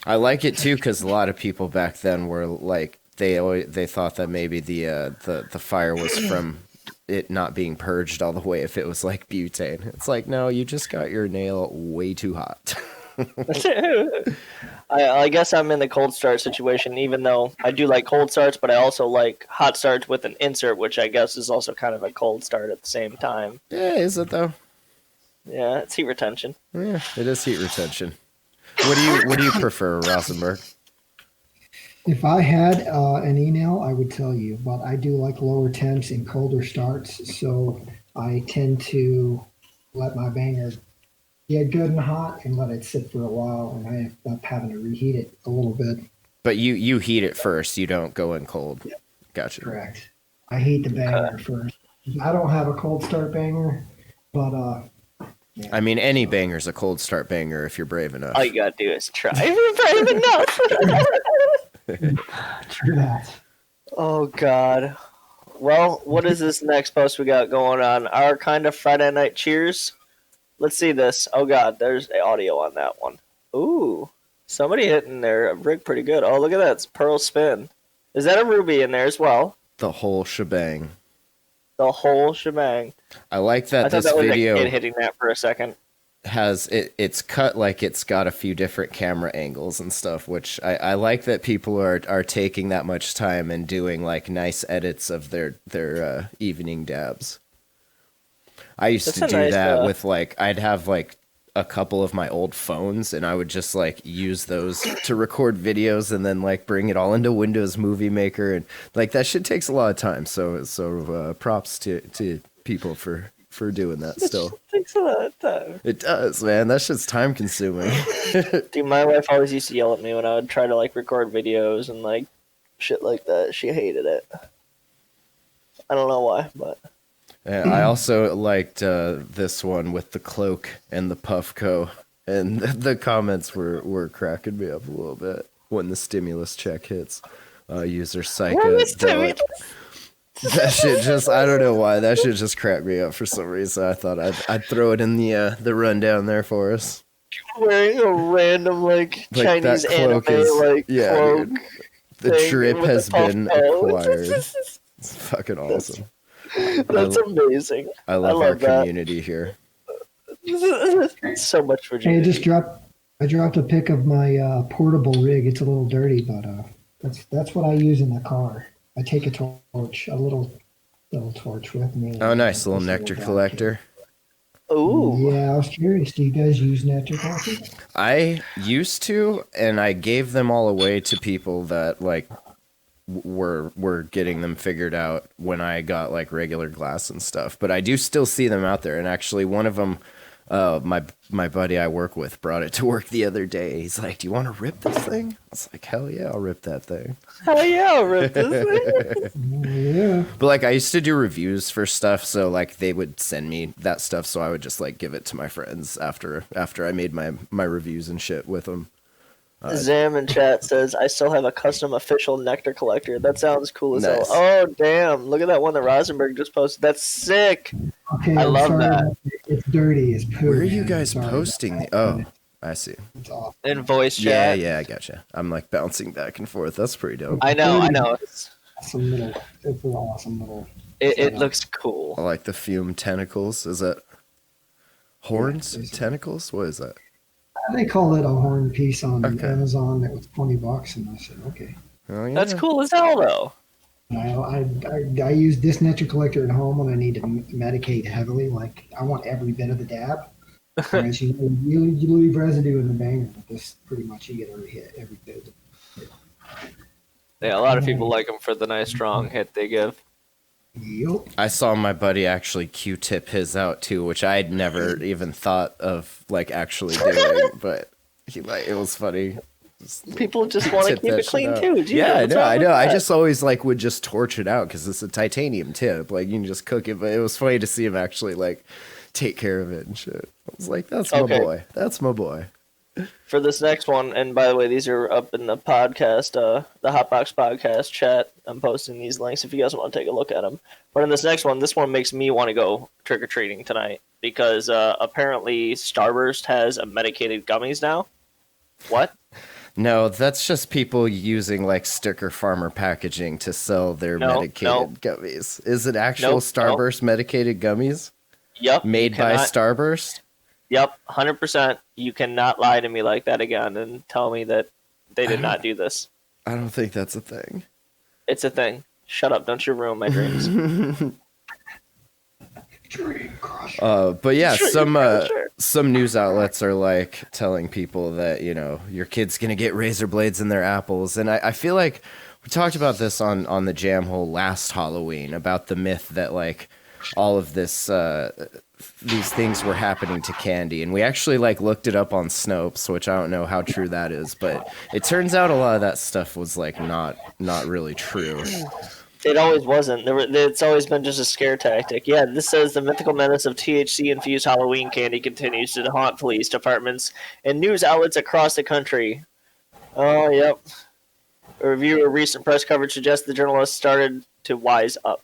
Speaker 6: I like it too because a lot of people back then were like they thought that maybe the fire was from it not being purged all the way if it was like butane. It's like, no, you just got your nail way too hot.
Speaker 7: I guess I'm in the cold start situation, even though I do like cold starts, but I also like hot starts with an insert, which I guess is also kind of a cold start at the same time.
Speaker 6: Yeah, is it though?
Speaker 7: Yeah, it's heat retention.
Speaker 6: Yeah, it is heat retention. What do you prefer, Rosinberg?
Speaker 8: If I had an email, I would tell you, but I do like lower temps and colder starts, so I tend to let my banger get good and hot and let it sit for a while, and I end up having to reheat it a little bit.
Speaker 6: But you heat it first. You don't go in cold.
Speaker 8: Yep.
Speaker 6: Gotcha.
Speaker 8: Correct. I heat the banger first. I don't have a cold start banger, but yeah.
Speaker 6: I mean, any banger's a cold start banger if you're brave enough.
Speaker 7: All you gotta do is try. You're brave enough.
Speaker 8: True that.
Speaker 7: Oh God. Well, what is this next post we got going on? Our kind of Friday night cheers. Let's see this. Oh God, there's audio on that one. Ooh, somebody hitting their rig pretty good. Oh, look at that. It's Pearl Spin. Is that a ruby in there as well?
Speaker 6: The whole shebang.
Speaker 7: The whole shebang.
Speaker 6: I like that
Speaker 7: I thought
Speaker 6: this
Speaker 7: that was
Speaker 6: video
Speaker 7: a kid hitting that for a second.
Speaker 6: has it's cut like it's got a few different camera angles and stuff, which I like that people are taking that much time and doing like nice edits of their evening dabs. I used to do
Speaker 7: nice,
Speaker 6: that with like I'd have like a couple of my old phones and I would just like use those to record videos and then like bring it all into Windows Movie Maker, and like that shit takes a lot of time. So props to people for doing that still.
Speaker 7: Thanks a lot of time.
Speaker 6: It does, man. That shit's time consuming.
Speaker 7: Dude, my wife always used to yell at me when I would try to like record videos and like shit like that. She hated it. I don't know why, but
Speaker 6: And I also liked this one with the cloak and the Puffco, and the comments were cracking me up a little bit when the stimulus check hits. User psychedelic. That shit just, I don't know why, that shit just cracked me up for some reason. I thought I'd throw it in the rundown there for us.
Speaker 7: wearing a random like Chinese
Speaker 6: that cloak
Speaker 7: anime
Speaker 6: is,
Speaker 7: cloak.
Speaker 6: dude, the
Speaker 7: thing
Speaker 6: drip
Speaker 7: with
Speaker 6: has
Speaker 7: the puff
Speaker 6: been
Speaker 7: bow.
Speaker 6: acquired. It's fucking awesome.
Speaker 7: That's amazing.
Speaker 6: I love our
Speaker 7: that.
Speaker 6: community here.
Speaker 7: So much for
Speaker 8: Hey, I dropped a pic of my portable rig. It's a little dirty, but that's what I use in the car. I take a torch, a little torch with me.
Speaker 6: Oh, nice little nectar collector.
Speaker 7: Ooh.
Speaker 8: Yeah, I was curious. Do you guys use nectar collectors?
Speaker 6: I used to, and I gave them all away to people that like were getting them figured out when I got like regular glass and stuff. But I do still see them out there, and actually one of them, my buddy I work with brought it to work the other day. He's like, "Do you want to rip this thing?" I was like, "Hell yeah, I'll rip that thing."
Speaker 7: Hell yeah, I'll rip this thing.
Speaker 8: Yeah.
Speaker 6: But like I used to do reviews for stuff, so like they would send me that stuff, so I would just like give it to my friends after I made my reviews and shit with them.
Speaker 7: Zam in chat says, I still have a custom official nectar collector. That sounds cool as
Speaker 6: Nice.
Speaker 7: hell. Oh, damn. Look at that one that Rosinberg just posted. That's sick.
Speaker 8: Okay,
Speaker 7: I
Speaker 8: I'm
Speaker 7: love
Speaker 8: sorry,
Speaker 7: that.
Speaker 8: It's dirty as poo.
Speaker 6: Where are you
Speaker 8: man.
Speaker 6: guys
Speaker 8: Sorry.
Speaker 6: posting the? Oh, I see.
Speaker 8: It's awful.
Speaker 7: In voice
Speaker 6: Yeah,
Speaker 7: chat.
Speaker 6: yeah, I gotcha. I'm like bouncing back and forth. That's pretty dope.
Speaker 7: I know.
Speaker 8: It's an awesome little.
Speaker 7: It looks cool.
Speaker 6: I like the fume tentacles. Is that horns? Tentacles? What is that?
Speaker 8: They call it a horn piece on
Speaker 6: Okay.
Speaker 8: Amazon. That was $20, and I said, okay.
Speaker 6: Oh, yeah.
Speaker 7: That's cool as hell, though.
Speaker 8: I use this nectar collector at home when I need to medicate heavily. Like I want every bit of the dab. Whereas you leave residue in the banger, but this pretty much you get every bit.
Speaker 7: Yeah, a lot of people like them for the nice strong hit they give.
Speaker 8: Yup.
Speaker 6: I saw my buddy actually Q-tip his out too, which I'd never even thought of like actually doing, but it was funny.
Speaker 7: People just want to
Speaker 6: Tip
Speaker 7: keep
Speaker 6: that
Speaker 7: it clean
Speaker 6: shit out.
Speaker 7: too. Gee,
Speaker 6: Yeah,
Speaker 7: what's
Speaker 6: no,
Speaker 7: wrong
Speaker 6: I
Speaker 7: with
Speaker 6: know. I
Speaker 7: that?
Speaker 6: just always like would just torch it out because it's a titanium tip. Like you can just cook it, but it was funny to see him actually like take care of it and shit. I was like, that's my boy. That's my boy.
Speaker 7: For this next one, and by the way, these are up in the podcast, the Hotbox podcast chat. I'm posting these links if you guys want to take a look at them. But in this next one, this one makes me want to go trick-or-treating tonight because apparently Starburst has a medicated gummies now. What?
Speaker 6: No, that's just people using like sticker farmer packaging to sell their medicated gummies. Is it actual Starburst medicated gummies?
Speaker 7: Yep.
Speaker 6: Made by Starburst?
Speaker 7: Yep, 100%. You cannot lie to me like that again and tell me that they did not do this.
Speaker 6: I don't think that's a thing.
Speaker 7: It's a thing. Shut up. Don't you ruin my dreams.
Speaker 6: But yeah, some news outlets are like telling people that, you know, your kid's going to get razor blades in their apples. And I feel like we talked about this on the Jam Hole last Halloween about the myth that like all of this these things were happening to candy, and we actually like looked it up on Snopes, which I don't know how true that is, but it turns out a lot of that stuff was like not really true.
Speaker 7: It always wasn't. It's always been just a scare tactic. Yeah, this says the mythical menace of THC-infused Halloween candy continues to haunt police departments and news outlets across the country. Oh, yep. A review of recent press coverage suggests the journalists started to wise up.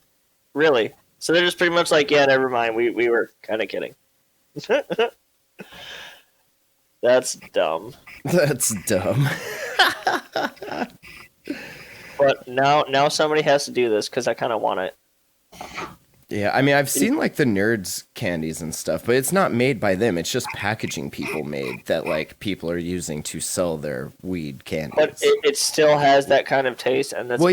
Speaker 7: Really? So they're just pretty much like, yeah, never mind. We were kind of kidding. That's dumb.
Speaker 6: That's dumb.
Speaker 7: But now somebody has to do this because I kind of want it.
Speaker 6: Yeah, I mean, I've seen like the Nerds candies and stuff, but it's not made by them. It's just packaging people made that like people are using to sell their weed candies.
Speaker 7: But it still has that kind of taste, and that's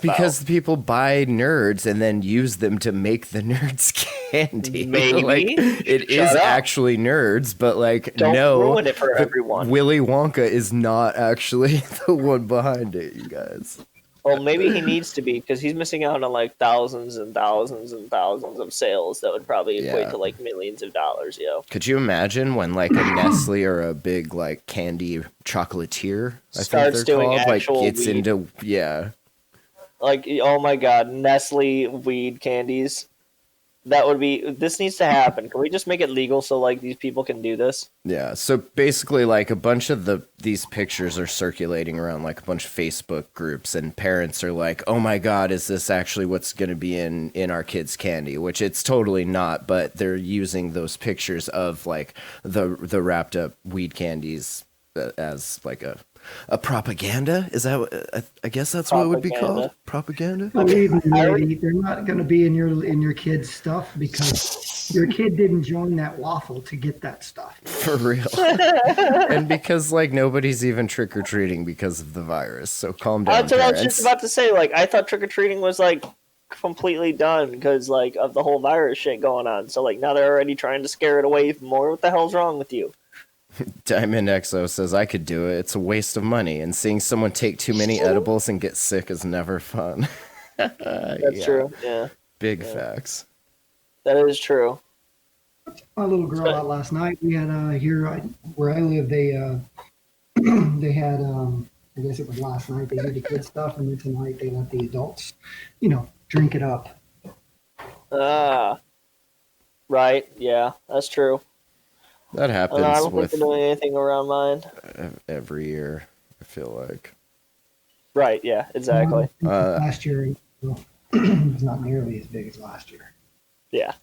Speaker 6: because people buy Nerds and then use them to make the Nerds candy.
Speaker 7: Maybe
Speaker 6: like, it is actually Nerds, but like
Speaker 7: don't ruin it for everyone.
Speaker 6: Willy Wonka is not actually the one behind it, you guys.
Speaker 7: Well, maybe he needs to be because he's missing out on like thousands and thousands and thousands of sales that would probably equate to like millions of dollars. Yo,
Speaker 6: could you imagine when like a Nestle or a big like candy chocolatier
Speaker 7: starts doing actual
Speaker 6: like it's
Speaker 7: weed.
Speaker 6: into
Speaker 7: like oh my god, Nestle weed candies. That would be. This needs to happen. Can we just make it legal so like these people can do this?
Speaker 6: Yeah. So basically, like a bunch of these pictures are circulating around like a bunch of Facebook groups, and parents are like, "Oh my God, is this actually what's going to be in our kids' candy?" Which it's totally not. But they're using those pictures of like the wrapped up weed candies as like a propaganda. Is that? I guess that's what it would be called. Propaganda.
Speaker 8: Believe me, they're not going to be in your kid's stuff because your kid didn't join that waffle to get that stuff.
Speaker 6: For real. And because like nobody's even trick or treating because of the virus. So calm down.
Speaker 7: That's what I was just about to say. Like I thought trick or treating was like completely done because like of the whole virus shit going on. So like now they're already trying to scare it away more. What the hell's wrong with you?
Speaker 6: Diamond XO says, I could do it. It's a waste of money. And seeing someone take too many edibles and get sick is never fun.
Speaker 7: That's true. Yeah.
Speaker 6: Big facts.
Speaker 7: That is true.
Speaker 8: My little girl out last night. We had where I live. They they had I guess it was last night. They did the kids stuff, and then tonight they let the adults, drink it up.
Speaker 7: Right. Yeah, that's true.
Speaker 6: That happens.
Speaker 7: I don't think they're doing anything around mine.
Speaker 6: Every year, I feel like.
Speaker 7: Right, yeah, exactly.
Speaker 8: Last year, it was not nearly as big as last year.
Speaker 7: Yeah.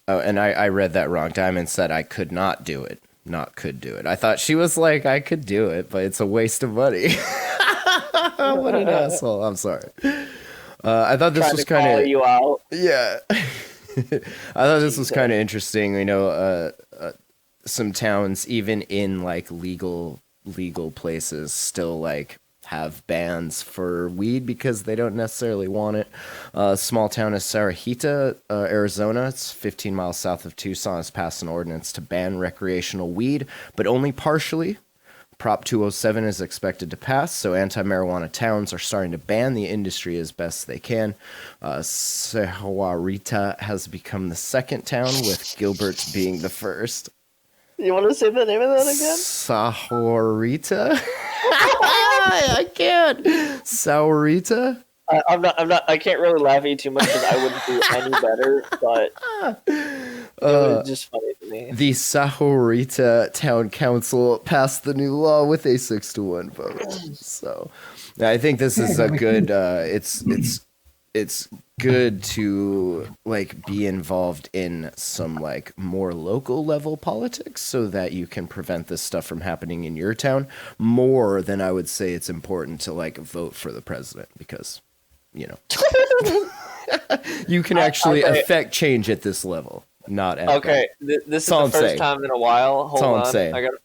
Speaker 6: Oh, and I read that wrong. Diamond said I could not do it. Not could do it. I thought she was like, I could do it, but it's a waste of money. What an asshole. I'm sorry. I thought this was kind of...
Speaker 7: you out.
Speaker 6: Yeah. I thought this was kind of interesting. Some towns, even in like legal places, still like have bans for weed because they don't necessarily want it. A small town of Sarahita, Arizona, it's 15 miles south of Tucson, has passed an ordinance to ban recreational weed, but only partially. Prop 207 is expected to pass, so anti-marijuana towns are starting to ban the industry as best they can. Sahuarita has become the second town, with Gilbert being the first.
Speaker 7: You want to say the name of that again?
Speaker 6: Sahuarita? I can't. Sahuarita?
Speaker 7: I'm not. I can't really laugh at you too much because I wouldn't do any better. But was just funny to me.
Speaker 6: The Sahorita Town Council passed the new law with a 6-1 vote. So I think this is a good. It's good to like be involved in some like more local level politics so that you can prevent this stuff from happening in your town more than I would say it's important to like vote for the president because, you know, you can actually affect change at this level. Not at
Speaker 7: okay. This is the first time in a while. Hold on,
Speaker 6: saying.
Speaker 7: I gotta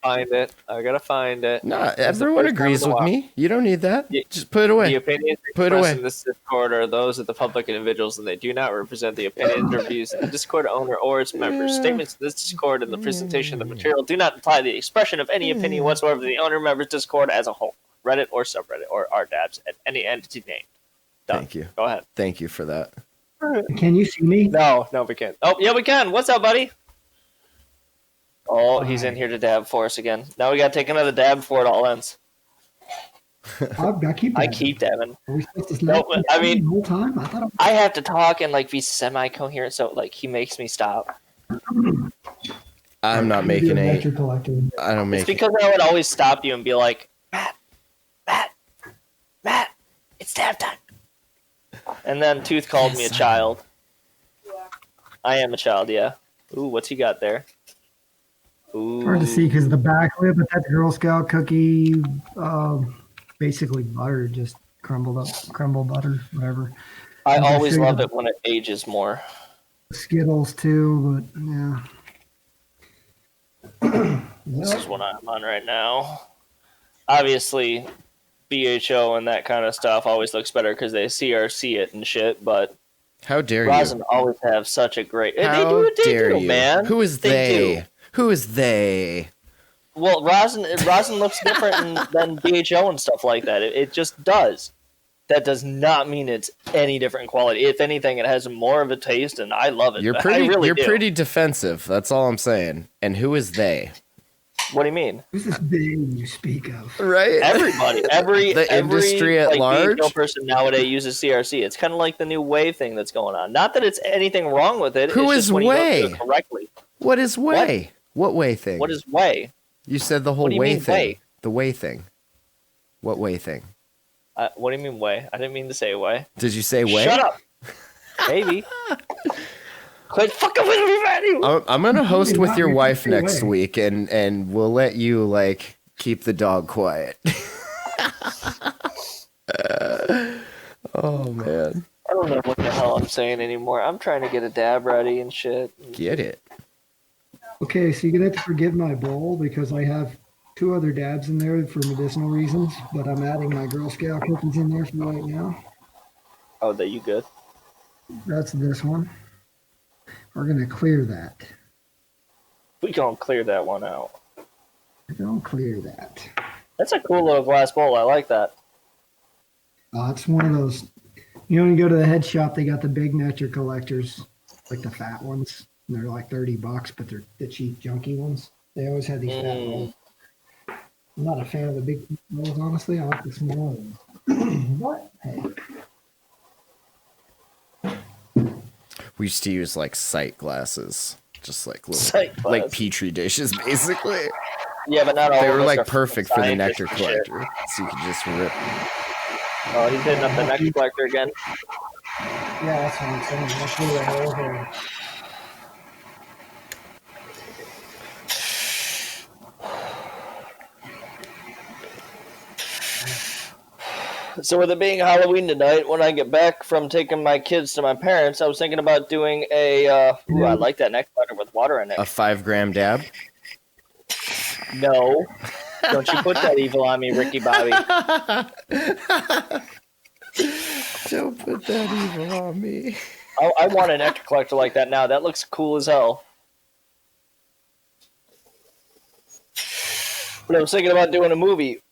Speaker 7: find it.
Speaker 6: Nah, everyone agrees with me. You don't need that. Just put it away.
Speaker 7: The opinions expressed in this Discord are those of the public individuals, and they do not represent the opinions or views of the Discord owner or its members. Statements in this Discord and the presentation of the material do not imply the expression of any opinion whatsoever of the owner members Discord as a whole, Reddit or subreddit or RDABs at any entity named. Done.
Speaker 6: Thank you.
Speaker 7: Go ahead.
Speaker 6: Thank you for that.
Speaker 8: Can you see me?
Speaker 7: No, we can't. Oh, yeah, we can. What's up, buddy? Oh, he's in here to dab for us again. Now we gotta take another dab before it all ends.
Speaker 8: I keep
Speaker 7: dabbing.
Speaker 8: Are we supposed to
Speaker 7: No, I mean,
Speaker 8: the whole time?
Speaker 7: I have to talk and like be semi-coherent, so like he makes me stop.
Speaker 6: I'm not making a. I don't make.
Speaker 7: It's because I would always stop you and be like, Matt, it's dab time. And then Tooth called me a child. I am a child, yeah. Ooh, what's he got there? Ooh.
Speaker 8: Hard to see because of the backlit, but that Girl Scout cookie, basically butter, just crumbled butter, whatever.
Speaker 7: I always love it when it ages more.
Speaker 8: Skittles too, but yeah.
Speaker 7: This is what I'm on right now. Obviously, BHO and that kind of stuff always looks better because they CRC it and shit, but
Speaker 6: how dare
Speaker 7: Rosin always have such a great...
Speaker 6: How
Speaker 7: they
Speaker 6: dare
Speaker 7: do,
Speaker 6: you?
Speaker 7: Man.
Speaker 6: Who is they? Who is they?
Speaker 7: Well, Rosin looks different than BHO and stuff like that. It just does. That does not mean it's any different quality. If anything, it has more of a taste, and I love it.
Speaker 6: You're pretty defensive. That's all I'm saying. And who is they?
Speaker 7: What do you mean?
Speaker 8: Who's this big you speak of?
Speaker 6: Right?
Speaker 7: Everybody.
Speaker 6: The industry at large?
Speaker 7: BHO person nowadays uses CRC. It's kind of like the new whey thing that's going on. Not that it's anything wrong with it.
Speaker 6: Who is whey?
Speaker 7: Correctly.
Speaker 6: What is whey? What whey thing?
Speaker 7: What is whey?
Speaker 6: You said the whole whey thing. Whey? The whey thing. What whey thing?
Speaker 7: What do you mean whey? I didn't mean to say whey.
Speaker 6: Did you say whey?
Speaker 7: Shut up. Maybe. Quit fucking with me, man.
Speaker 6: I'm gonna host with your wife next week, and we'll let you like keep the dog quiet. Oh man.
Speaker 7: I don't know what the hell I'm saying anymore. I'm trying to get a dab ready and shit.
Speaker 6: Get it.
Speaker 8: Okay, so you're gonna have to forgive my bowl because I have 2 other dabs in there for medicinal reasons, but I'm adding my Girl Scout cookies in there for right now.
Speaker 7: Oh, that you good?
Speaker 8: That's this one. We're gonna clear that.
Speaker 7: We gonna clear that one out.
Speaker 8: We're gonna clear that.
Speaker 7: That's a cool little glass bowl. I like that.
Speaker 8: It's one of those. You know, when you go to the head shop, they got the big nectar collectors, like the fat ones. And they're like $30, but they're the cheap, junky ones. They always have these fat rolls. I'm not a fan of the big rolls, honestly. I like the small ones. But hey.
Speaker 6: We used to use like sight glasses, just like little, like petri dishes, basically.
Speaker 7: Yeah, but not all.
Speaker 6: They were like perfect for the nectar collector, so you could just rip.
Speaker 7: Oh, he's hitting up the nectar collector again.
Speaker 8: Yeah, that's what I'm saying. That's really a whole here.
Speaker 7: So with it being Halloween tonight, when I get back from taking my kids to my parents, I was thinking about doing a, I like that neck butter with water in it.
Speaker 6: A 5-gram dab?
Speaker 7: No. Don't you put that evil on me, Ricky Bobby.
Speaker 6: Don't put that evil on me.
Speaker 7: I want a nectar collector like that now. That looks cool as hell. But I was thinking about doing a movie.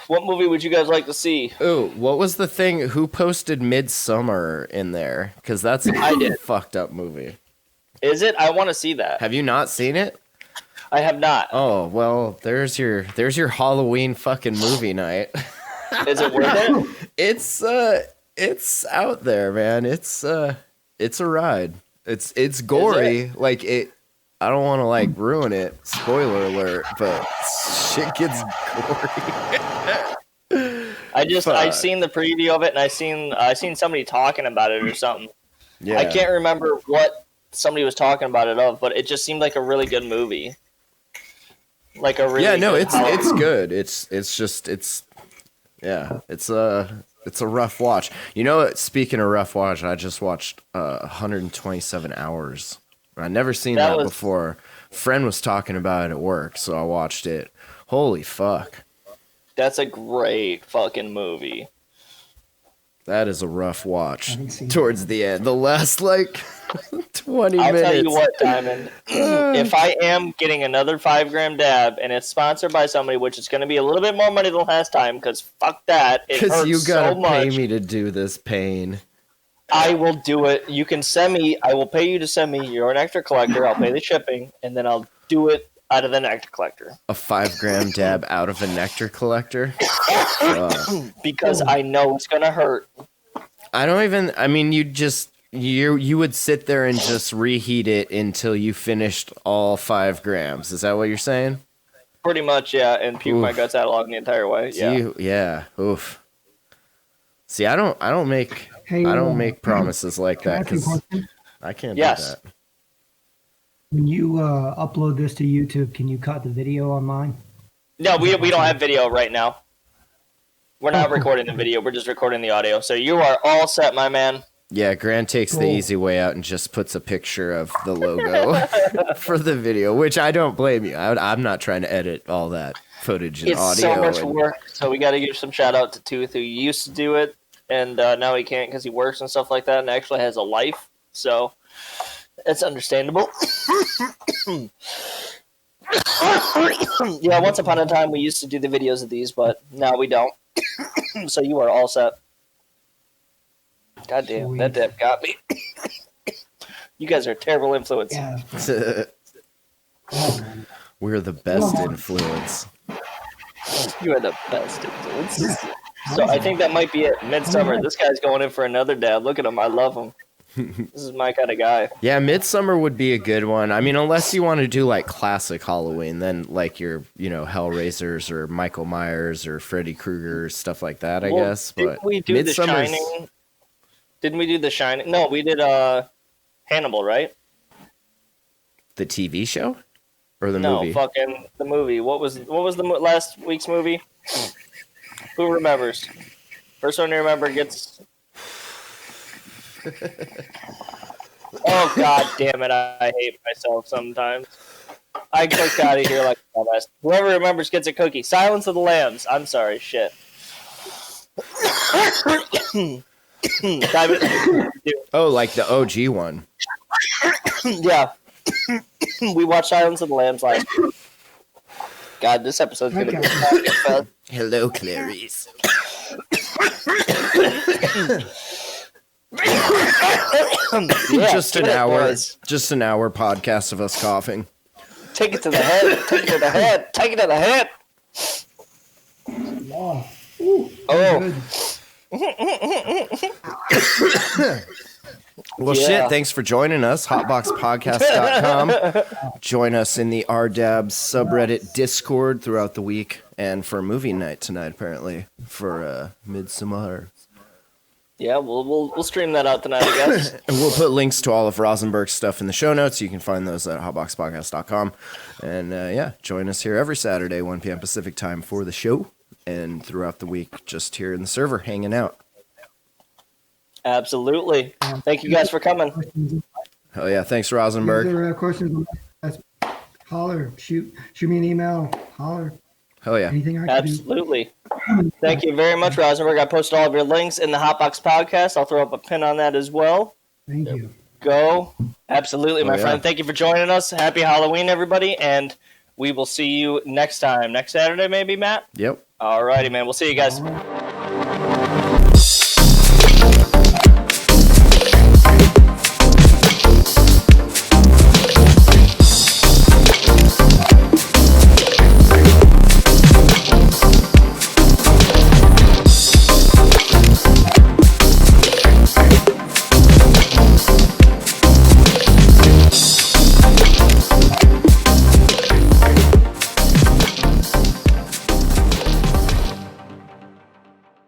Speaker 7: What movie would you guys like to see?
Speaker 6: Ooh, what was the thing? Who posted Midsummer in there? Because that's a fucked up movie.
Speaker 7: Is it? I want to see that.
Speaker 6: Have you not seen it?
Speaker 7: I have not.
Speaker 6: Oh, well, there's your Halloween fucking movie night.
Speaker 7: Is it worth it?
Speaker 6: It's out there, man. It's a ride. It's gory. Like it. I don't want to like ruin it. Spoiler alert, but shit gets gory.
Speaker 7: I've seen the preview of it, and I seen somebody talking about it or something.
Speaker 6: Yeah.
Speaker 7: I can't remember what somebody was talking about it of, but it just seemed like a really good movie. Like a really
Speaker 6: it's good. It's a rough watch. You know, speaking of rough watch, I just watched 127 Hours. I'd never seen that before. Friend was talking about it at work, so I watched it. Holy fuck.
Speaker 7: That's a great fucking movie.
Speaker 6: That is a rough watch towards the end. The last, 20 minutes.
Speaker 7: I'll tell you what, Diamond. If I am getting another 5 gram dab, and it's sponsored by somebody, which is going to be a little bit more money than last time, because fuck that. It hurts
Speaker 6: you gotta
Speaker 7: so much.
Speaker 6: pay me to do this pain.
Speaker 7: I will do it. You can send me. I will pay you to send me your nectar collector. I'll pay the shipping, and then I'll do it out of the nectar collector.
Speaker 6: A 5 gram dab out of a nectar collector?
Speaker 7: Because I know it's gonna hurt.
Speaker 6: You would sit there and just reheat it until you finished all 5 grams. Is that what you're saying?
Speaker 7: Pretty much, yeah, and puke my guts out along the entire way. Yeah.
Speaker 6: Oof. See, I don't make promises like that because I can't do that.
Speaker 8: When you upload this to YouTube, can you cut the video on mine?
Speaker 7: No, we don't have video right now. We're not recording the video. We're just recording the audio. So you are all set, my man.
Speaker 6: Yeah, Grant takes the easy way out and just puts a picture of the logo for the video, which I don't blame you. I'm not trying to edit all that footage and audio.
Speaker 7: It's so much work. So we got to give some shout out to Tooth, who used to do it, and now he can't because he works and stuff like that, and actually has a life. So it's understandable. Yeah, once upon a time we used to do the videos of these, but now we don't. So you are all set. God damn, that dip got me. You guys are a terrible influence.
Speaker 8: Yeah.
Speaker 6: We're the best influence.
Speaker 7: You are the best influence. So I think that might be it. Midsummer, this guy's going in for another dab. Look at him. I love him. This is my kind of guy.
Speaker 6: Yeah, Midsummer would be a good one. I mean, unless you want to do like classic Halloween, then like your, Hellraisers or Michael Myers or Freddy Krueger, stuff like that, I guess. But
Speaker 7: we do The Shining? Didn't we do The Shining? No, we did Hannibal, right?
Speaker 6: The TV show or the movie?
Speaker 7: No, fucking the movie. What was the last week's movie? Who remembers? First one to remember gets. Oh god damn it! I hate myself sometimes. I clicked out of here like a dumbass. Whoever remembers gets a cookie. Silence of the Lambs. I'm sorry, shit.
Speaker 6: Oh, like the OG one.
Speaker 7: Yeah. We watched Silence of the Lambs last week. God, this episode's gonna be fast.
Speaker 6: Hello, Clarice. Just an hour podcast of us coughing.
Speaker 7: Take it to the head. Take it to the head. Take it to the head.
Speaker 8: Oh.
Speaker 6: Well, shit, thanks for joining us. Hotboxpodcast.com. Join us in the RDAB subreddit Discord throughout the week and for movie night tonight, apparently, for Midsommar.
Speaker 7: Yeah, we'll stream that out tonight, I guess.
Speaker 6: And we'll put links to all of Rosinberg's stuff in the show notes. You can find those at hotboxpodcast.com. And join us here every Saturday, 1 p.m. Pacific time for the show. And throughout the week, just here in the server, hanging out.
Speaker 7: Absolutely. Thank you guys for coming.
Speaker 6: Hell yeah. Thanks, Rosinberg.
Speaker 8: If there are questions, holler. Shoot me an email. Holler.
Speaker 6: Hell yeah.
Speaker 8: Anything I can
Speaker 7: Absolutely. Thank you very much, Rosinberg. I posted all of your links in the Hotbox podcast. I'll throw up a pin on that as well.
Speaker 8: Thank you.
Speaker 7: Go. Absolutely, my friend. Thank you for joining us. Happy Halloween, everybody. And we will see you next time. Next Saturday, maybe, Matt?
Speaker 6: Yep.
Speaker 7: All righty, man. We'll see you guys.